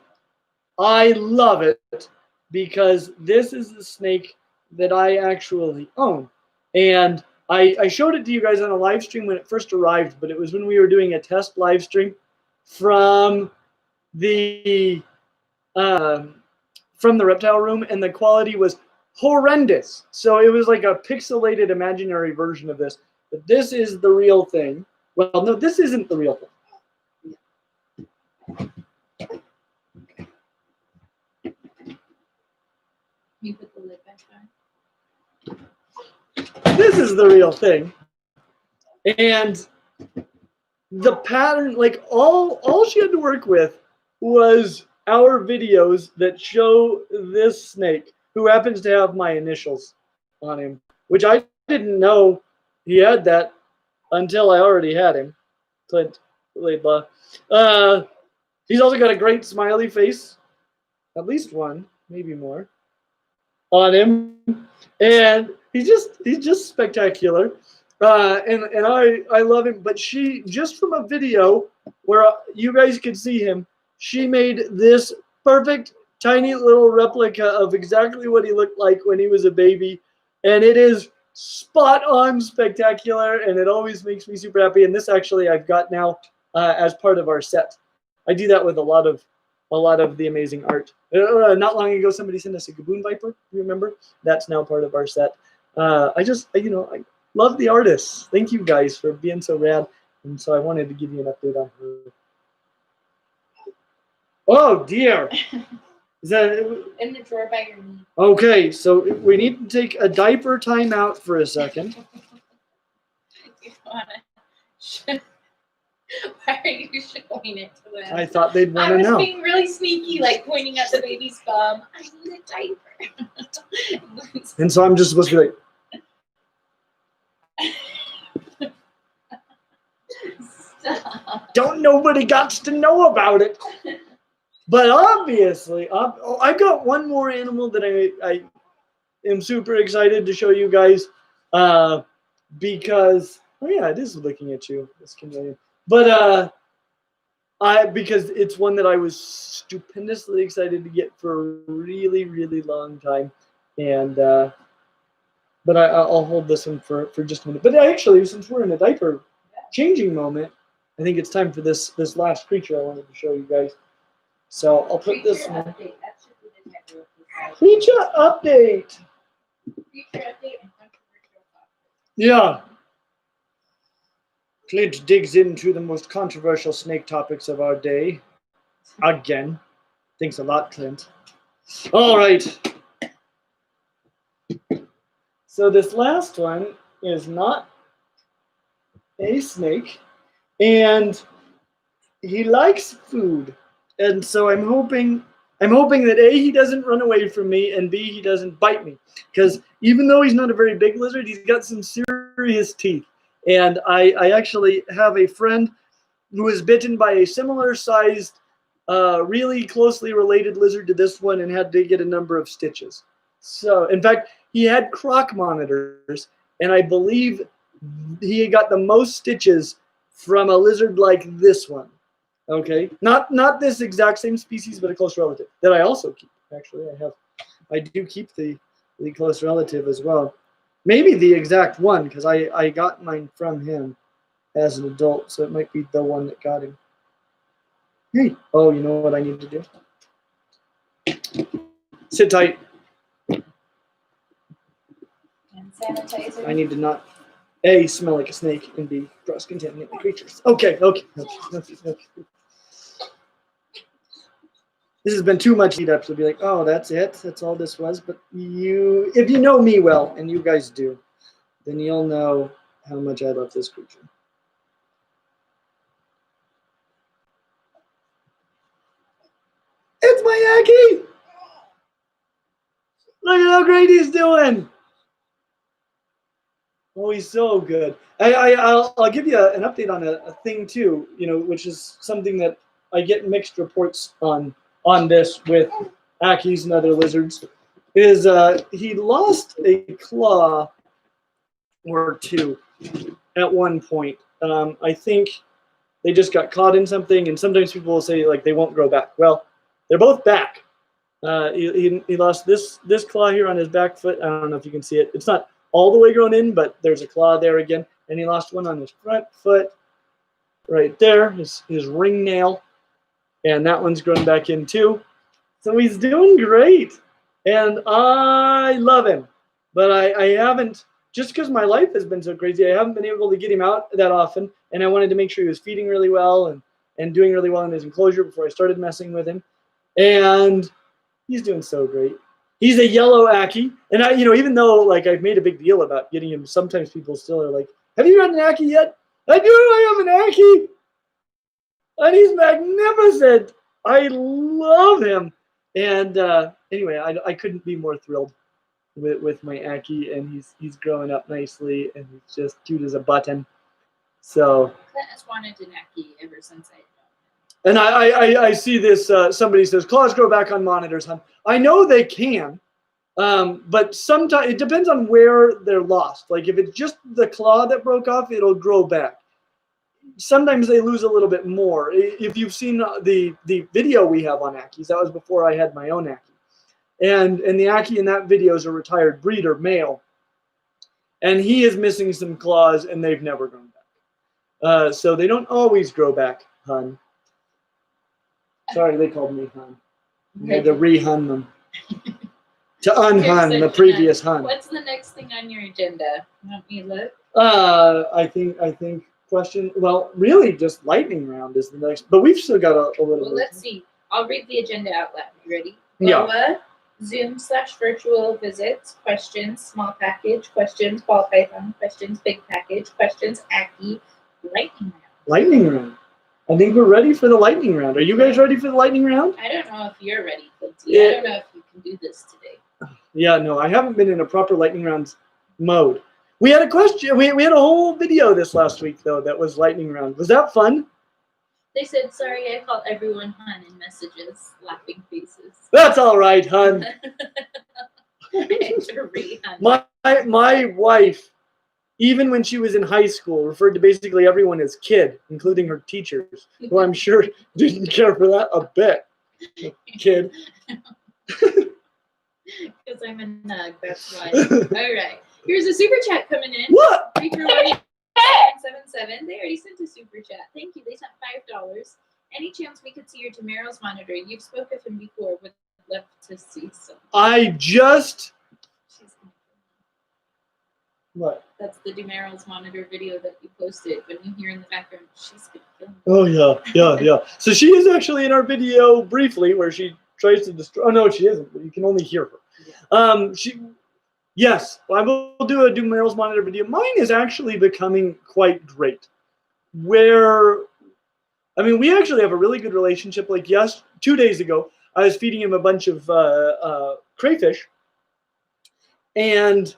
I love it because this is the snake that I actually own. And I showed it to you guys on a live stream when it first arrived, but it was when we were doing a test live stream from the reptile room, and the quality was horrendous. So it was like a pixelated imaginary version of this. But this is the real thing. Well, no, this isn't the real thing. You put the lid back on. This is the real thing. And the pattern, like all she had to work with was our videos that show this snake, who happens to have my initials on him, which I didn't know he had that until I already had him. Clint LOVES. He's also got a great smiley face, at least one, maybe more, on him, and he's just spectacular. And I love him. But she, just from a video where you guys could see him, she made this perfect tiny little replica of exactly what he looked like when he was a baby, and it is spot on spectacular, and it always makes me super happy. And this actually I've got now as part of our set. I do that with a lot of the amazing art. Not long ago, somebody sent us a Gaboon Viper. You remember? That's now part of our set. I love the artists. Thank you guys for being so rad. And so I wanted to give you an update on her. Oh dear. Is that in the drawer by your knee? Okay, so we need to take a diaper time out for a second. You wanna... Why are you showing it to them? I thought they'd want to know. I was being really sneaky, like pointing at the baby's bum. I need a diaper. And so I'm just supposed to be like, stop. Don't nobody got to know about it. But obviously, I've got one more animal that I am super excited to show you guys because, oh yeah, it is looking at you, this chameleon. But because it's one that I was stupendously excited to get for a really, really long time. And but I'll hold this one for just a minute. But actually, since we're in a diaper changing moment, I think it's time for this last creature I wanted to show you guys. So I'll put this in. Creature update. Yeah. Clint digs into the most controversial snake topics of our day. Again. Thanks a lot, Clint. All right. So this last one is not a snake, and he likes food. And so I'm hoping that A, he doesn't run away from me, and B, he doesn't bite me. Because even though he's not a very big lizard, he's got some serious teeth. And I actually have a friend who was bitten by a similar sized, really closely related lizard to this one and had to get a number of stitches. So, in fact, he had croc monitors, and I believe he got the most stitches from a lizard like this one. Okay, not this exact same species, but a close relative that I also keep. Actually, I do keep the close relative as well. Maybe the exact one, because I got mine from him as an adult, so it might be the one that got him. Hey, oh, you know what I need to do? Sit tight. And sanitizer. I need to not A, smell like a snake, and B, cross-contaminate the creatures. Okay. This has been too much lead up to be like, oh, that's it. That's all this was. But if you know me well, and you guys do, then you'll know how much I love this creature. It's my Ackie! Look at how great he's doing. Oh, he's so good. I'll give you an update on a thing too, which is something that I get mixed reports on this with Ackies and other lizards, is he lost a claw or two at one point. I think they just got caught in something, and sometimes people will say like they won't grow back. Well, they're both back. He lost this claw here on his back foot. I don't know if you can see it. It's not all the way grown in, but there's a claw there again. And he lost one on his front foot right there, his ring nail. And that one's grown back in too. So he's doing great. And I love him. But I haven't, just because my life has been so crazy, I haven't been able to get him out that often. And I wanted to make sure he was feeding really well and doing really well in his enclosure before I started messing with him. And he's doing so great. He's a yellow Ackie. And I, even though like I've made a big deal about getting him, sometimes people still are like, have you got an Ackie yet? I do, I have an Ackie. And he's magnificent. I love him. And anyway, I couldn't be more thrilled with my Ackie, and he's growing up nicely, and he's just cute as a button. So Clint has wanted an Ackie ever since I. And I see this, somebody says, claws grow back on monitors, hon. I know they can, but sometimes it depends on where they're lost. Like if it's just the claw that broke off, it'll grow back. Sometimes they lose a little bit more. If you've seen the video we have on Ackies, that was before I had my own Ackie. And the Ackie in that video is a retired breeder, male. And he is missing some claws, and they've never grown back. So they don't always grow back, hun. Sorry, they called me hun. I had to re-hun them. To unhun the previous hun. What's the next thing on your agenda? Want me to look? I think question. Well, really, just lightning round is the next. But we've still got a little bit. Well, let's see. I'll read the agenda out loud. You ready? Yeah. Boa, Zoom/virtual visits, questions, small package, questions, ball python, questions, big package, questions, Ackie, lightning round. Lightning round. I think we're ready for the lightning round. Are you guys ready for the lightning round? I don't know if you're ready, Quincy. I don't know if you can do this today. Yeah, no, I haven't been in a proper lightning round mode. We had a question. We had a whole video this last week, though, that was lightning round. Was that fun? They said, sorry, I called everyone hun in messages, laughing faces. That's all right, hun. My wife, even when she was in high school, referred to basically everyone as kid, including her teachers, who I'm sure didn't care for that a bit. Kid. Because I'm a nug, that's why. All right. Here's a super chat coming in. What? 341-777. They already sent a super chat. Thank you. They sent $5. Any chance we could see your Demeral's monitor? You've spoken of him before. Would love to see some. What? That's the Demeral's monitor video that you posted. When you hear in the background, she's gonna kill me. Oh yeah. So she is actually in our video briefly where she tries to destroy. Oh no, she isn't. But you can only hear her. Yeah. Yes, I will do a Demeral's monitor video. Mine is actually becoming quite great. We actually have a really good relationship. Like 2 days ago, I was feeding him a bunch of crayfish, and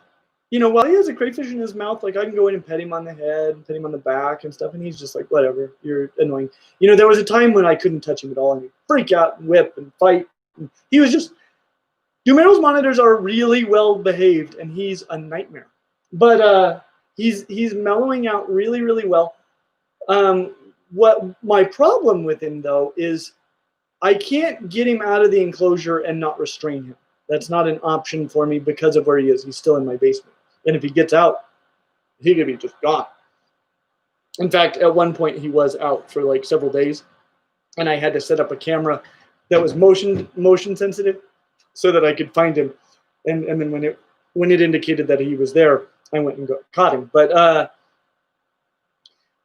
while he has a crayfish in his mouth, like I can go in and pet him on the head, pet him on the back and stuff, and he's just like, whatever, you're annoying. There was a time when I couldn't touch him at all, and he'd freak out and whip and fight. And he was just. Demeral's monitors are really well behaved, and he's a nightmare. But he's mellowing out really, really well. What my problem with him though is I can't get him out of the enclosure and not restrain him. That's not an option for me because of where he is. He's still in my basement, and if he gets out, he could be just gone. In fact, at one point he was out for like several days, and I had to set up a camera that was motion sensitive, so that I could find him, and then when it indicated that he was there, I went and caught him. But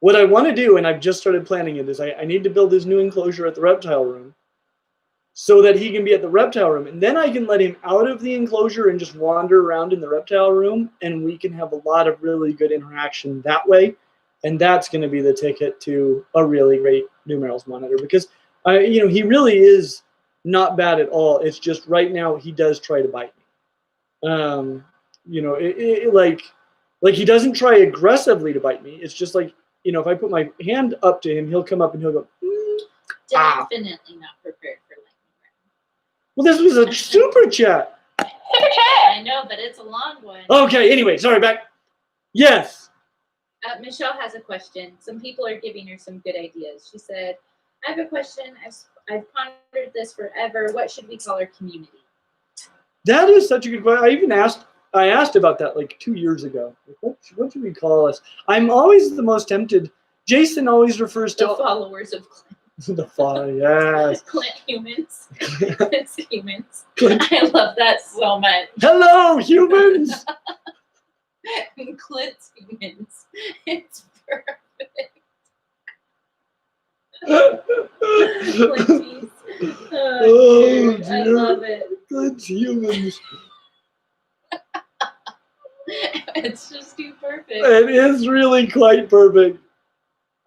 what I want to do, and I've just started planning it, is I need to build his new enclosure at the reptile room, so that he can be at the reptile room, and then I can let him out of the enclosure and just wander around in the reptile room, and we can have a lot of really good interaction that way, and that's going to be the ticket to a really great Demeral's monitor, because he really is. Not bad at all. It's just right now he does try to bite me. Like he doesn't try aggressively to bite me. It's just like, if I put my hand up to him, he'll come up and he'll go. Definitely not prepared for lightning round. Well, this was a super chat. I know, but it's a long one. Okay. Anyway, sorry. Back. Yes. Michelle has a question. Some people are giving her some good ideas. She said, I have a question. I've pondered this forever. What should we call our community? That is such a good question. I asked about that like 2 years ago. Like, what should we call us? I'm always the most tempted. Jason always refers to the followers of Clint. The follow, yes. Clint humans. Clint's humans. I love that so much. Hello, humans. Clint's humans. It's perfect. Clinties. Oh, dude, I love it. Clint's humans. It's just too perfect. It is really quite perfect.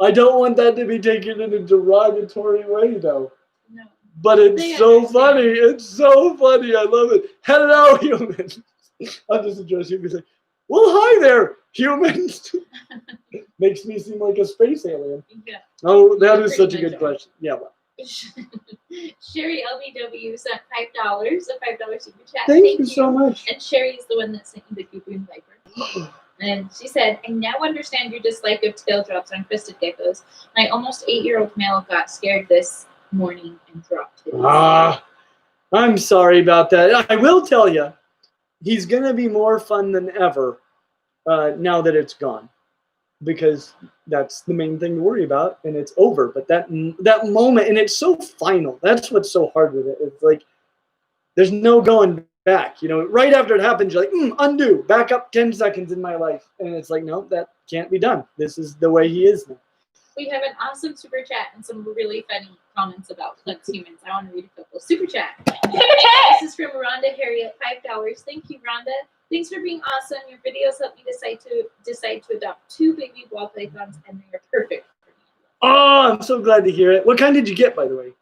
I don't want that to be taken in a derogatory way, though. No. But it's so funny. It's so funny. I love it. Hello, humans. I'll just address you and say, well, hi there, humans. Makes me seem like a space alien. Yeah. Oh, that is such a good question. Yeah. Well. Sherry LBW sent $5, a $5 super chat. Thank you so much. And Sherry is the one that sent you the Cuckoo Viper. And she said, I now understand your dislike of tail drops on crested geckos. My almost 8-year-old male got scared this morning and dropped his. I'm sorry about that. I will tell you, he's going to be more fun than ever now that it's gone. Because that's the main thing to worry about, and it's over. But that moment, and it's so final. That's what's so hard with it. It's like there's no going back. You know, right after it happens, you're like, undo, back up 10 seconds in my life, and it's like, no, that can't be done. This is the way he is now. We have an awesome super chat and some really funny comments about Clint's humans. I want to read a couple. Super chat. This is from Rhonda Harriet, $5. Thank you, Rhonda. Thanks for being awesome. Your videos helped me decide to adopt 2 baby ball pythons, and they are perfect for me. Oh, I'm so glad to hear it. What kind did you get, by the way?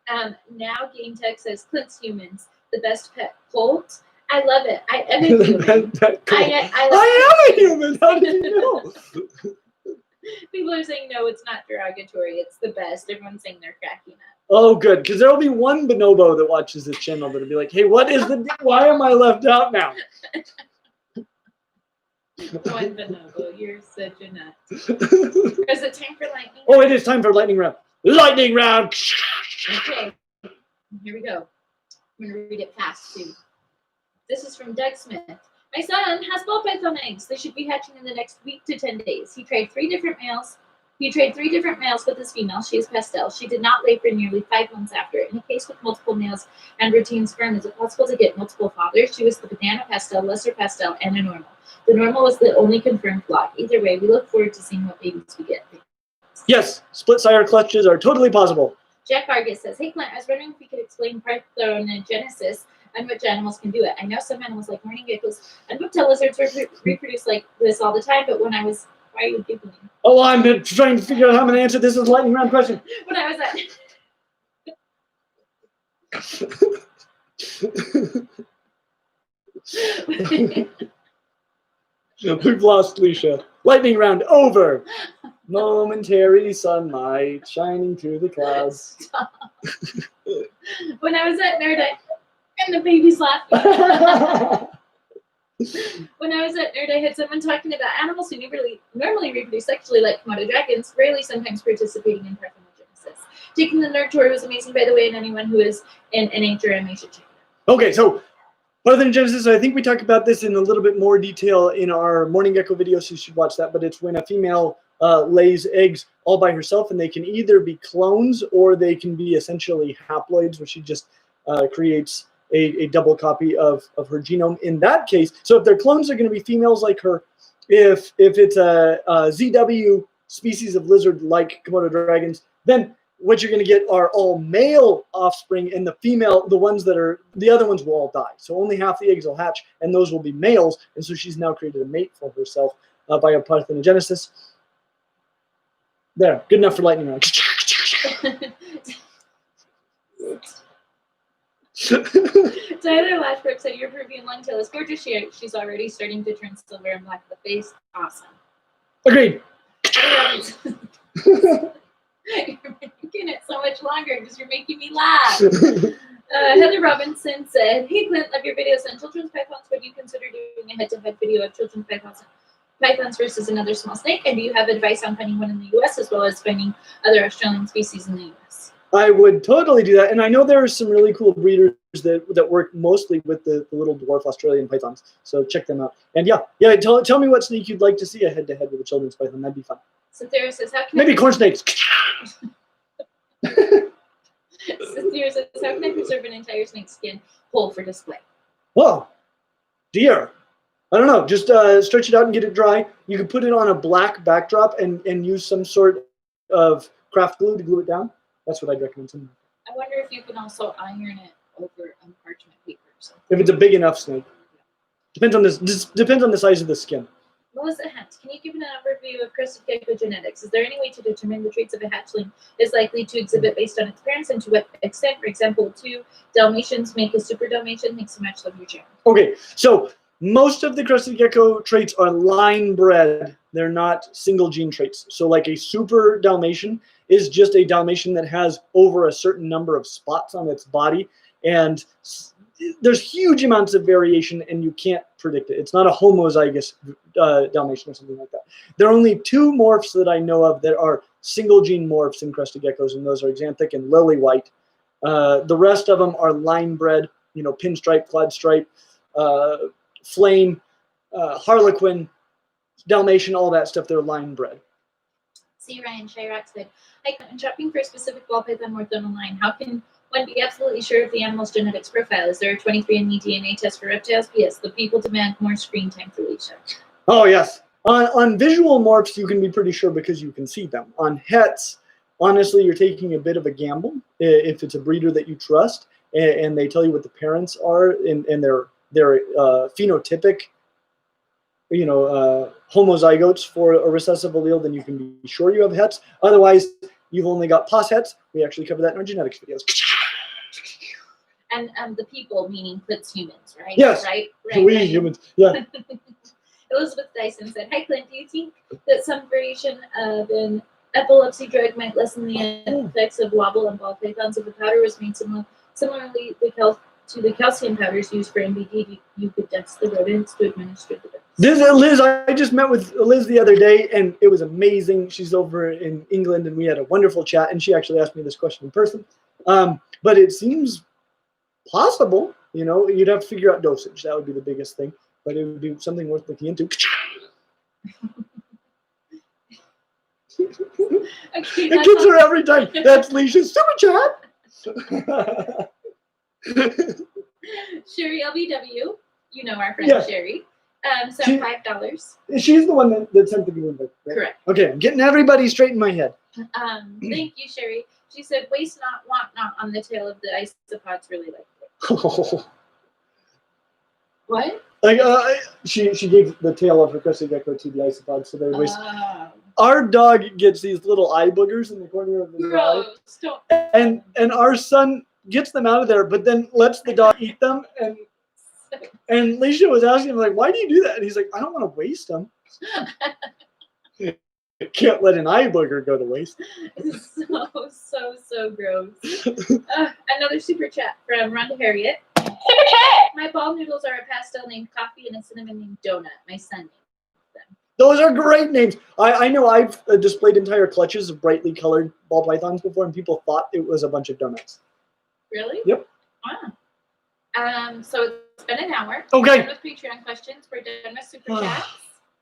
Now Game Tech says Clint's humans, the best pet Colt. I love it. I am a human. I am a human. How did you know? People are saying no, it's not derogatory. It's the best. Everyone's saying they're cracking up. Oh, good, because there will be one bonobo that watches this channel that'll be like, "Hey, why am I left out now?" One bonobo, you're such a nut. Is it time for lightning? Oh, it is time for lightning round. Lightning round. Okay, here we go. I'm gonna read it fast too. This is from Doug Smith. My son has ball python eggs. They should be hatching in the next week to 10 days. He tried 3 different males. With his female. She is pastel. She did not lay for nearly 5 months after. In a case with multiple males and routine sperm, is it possible to get multiple fathers? She was the banana pastel, lesser pastel, and a normal. The normal was the only confirmed flock. Either way, we look forward to seeing what babies we get. Yes, split sire clutches are totally possible. Jack Vargas says, hey Clint, I was wondering if you could explain parthenogenesis and which animals can do it. I know some animals like horny geckos and whiptail lizards reproduce like this all the time, but when I was, why are you giggling? Oh, I'm trying to figure out how I'm going to answer this as a lightning round question. When I was at... We've lost Leisha. Lightning round over. Momentary sunlight shining through the clouds. Stop. When I was at Nerd, and the baby's laughing. When I was at Nerd, I had someone talking about animals who normally reproduce sexually, like Komodo dragons, rarely sometimes participating in parthenogenesis. Taking the Nerd tour was amazing, by the way, and anyone who is in NHRM should check it out. Okay, so parthenogenesis, I think we talk about this in a little bit more detail in our morning gecko video, so you should watch that. But it's when a female lays eggs all by herself, and they can either be clones or they can be essentially haploids, where she just creates a double copy of her genome. In that case, so if their clones are going to be females like her, if it's a ZW species of lizard like Komodo dragons, then what you're going to get are all male offspring, and the other ones will all die. So only half the eggs will hatch, and those will be males. And so she's now created a mate for herself by a parthenogenesis. There, good enough for lightning round. Tyler Lashbrook said your Peruvian longtail is gorgeous. She's already starting to turn silver and black in the face. Awesome. Agreed. You're making it so much longer because you're making me laugh. Heather Robinson said, hey Clint, love your videos on children's pythons. Would you consider doing a head-to-head video of children's pythons pythons versus another small snake? And do you have advice on finding one in the U.S. as well as finding other Australian species in the U.S.? I would totally do that. And I know there are some really cool breeders that work mostly with the little dwarf Australian pythons. So check them out. And yeah, tell me what snake you'd like to see a head-to-head with a children's python. That'd be fun. Cynthia says, how can maybe corn snakes. Cynthia says, how can I preserve an entire snake skin whole for display? Whoa, dear. I don't know. Just stretch it out and get it dry. You can put it on a black backdrop and use some sort of craft glue to glue it down. That's what I'd recommend. I wonder if you can also iron it over parchment paper or something. If it's a big enough snake. Depends on the size of the skin. Melissa Hunt, can you give an overview of crested gecko genetics? Is there any way to determine the traits of a hatchling is likely to exhibit based on its parents, and to what extent? For example, 2 Dalmatians make a super Dalmatian. Thanks so much. Love your channel. Okay, so most of the crested gecko traits are line bred. They're not single gene traits. So like a super Dalmatian is just a Dalmatian that has over a certain number of spots on its body, and there's huge amounts of variation, and you can't predict it. It's not a homozygous Dalmatian or something like that. There are only 2 morphs that I know of that are single gene morphs in crested geckos, and those are Xanthic and lily white. The rest of them are line bred, pinstripe, clad stripe, flame, harlequin, Dalmatian, all that stuff. They're line bred. See, Ryan Chirac said, I'm shopping for a specific ball python worth on the line. How can one be absolutely sure of the animal's genetics profile? Is there a 23andMe DNA test for reptiles? P.S. The people demand more screen time for Leisha. Oh, yes. On visual morphs, you can be pretty sure because you can see them. On hets, honestly, you're taking a bit of a gamble if it's a breeder that you trust and they tell you what the parents are and their phenotypic, homozygotes for a recessive allele, then you can be sure you have hets. Otherwise, you've only got pos hets. We actually cover that in our genetics videos. And the people, meaning Clint's humans, right? Yes. Right. We humans. Yeah. Elizabeth Dyson said, hi, Clint. Do you think that some variation of an epilepsy drug might lessen the effects of wobble and ball pythons if the powder was made similarly to the calcium powders used for MBD? You could test the rodents to administer the dose. Liz, I just met with Liz the other day, and it was amazing. She's over in England, and we had a wonderful chat, and she actually asked me this question in person. But it seems possible. You'd have to figure out dosage. That would be the biggest thing, but it would be something worth looking into. Okay, it gets her every time. That's Leisha's super chat. Sherry LBW, our friend Sherry, sent $5. She's the one that sent the good one. Right? Correct. Okay, I'm getting everybody straight in my head. Thank you, Sherry. She said, waste not, want not on the tail of the isopods. Really like it. What? She gave the tail of her crested gecko to the isopods, so they're waste. Our dog gets these little eye boogers in the corner of his eye, and our son gets them out of there, but then lets the dog eat them. And Leisha was asking him, like, why do you do that? And he's like, I don't want to waste them. Can't let an eye booger go to waste. So gross. Another super chat from Rhonda Harriet. Super chat! My ball noodles are a pastel named Coffee and a cinnamon named Donut. My son named them. Those are great names. I know I've displayed entire clutches of brightly colored ball pythons before, and people thought it was a bunch of donuts. Really? Yep. Wow. So it's been an hour. Okay. We're done with Patreon questions. We're done with super chats.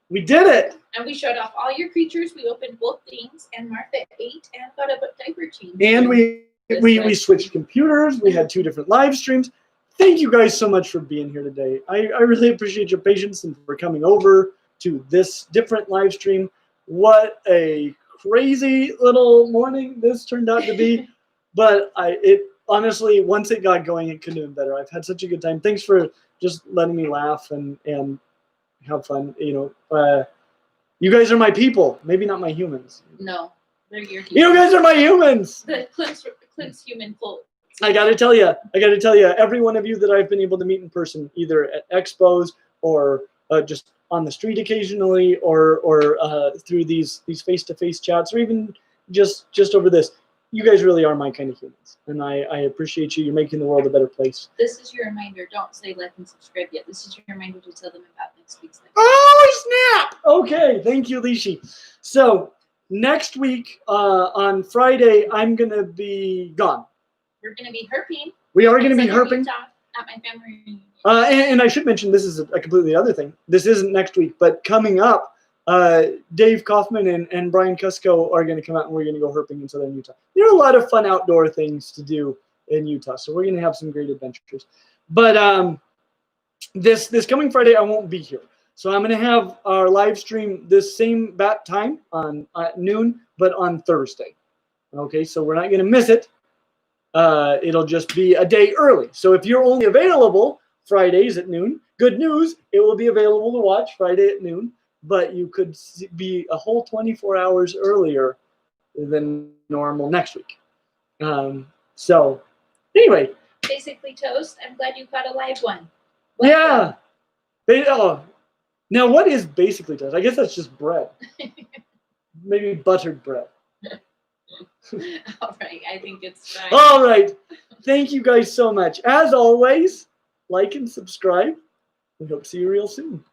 We did it. And we showed off all your creatures. We opened both things, and Martha ate and got a diaper change. And we switched computers. We had 2 different live streams. Thank you guys so much for being here today. I really appreciate your patience and for coming over to this different live stream. What a crazy little morning this turned out to be. But honestly, once it got going, it couldn't have been better. I've had such a good time. Thanks for just letting me laugh and have fun. You guys are my people. Maybe not my humans. No, they're your humans. You guys are my humans. The Clint's human cult. I gotta tell you, every one of you that I've been able to meet in person, either at expos or just on the street occasionally, or through these face-to-face chats, or even just over this, you guys really are my kind of humans, and I appreciate you. You're making the world a better place. This is your reminder. Don't say like and subscribe yet. This is your reminder to tell them about next week's episode. Oh, snap! Okay, thank you, Lehi. So next week on Friday, I'm going to be gone. We're going to be herping. We are going to be herping. At my family reunion. And I should mention, this is a completely other thing. This isn't next week, but coming up, Dave Kaufman and Brian Cusco are going to come out, and we're going to go herping in southern Utah. There are a lot of fun outdoor things to do in Utah, so we're going to have some great adventures. But this coming Friday, I won't be here. So I'm going to have our live stream this same bat time on noon, but on Thursday. Okay, so we're not going to miss it. It'll just be a day early. So if you're only available Fridays at noon, good news, it will be available to watch Friday at noon, but you could be a whole 24 hours earlier than normal next week. So anyway. Basically toast. I'm glad you caught a live one. Welcome. Yeah. Now, what is basically toast? I guess that's just bread. Maybe buttered bread. All right, I think it's fine. All right. Thank you guys so much. As always, like and subscribe. We hope to see you real soon.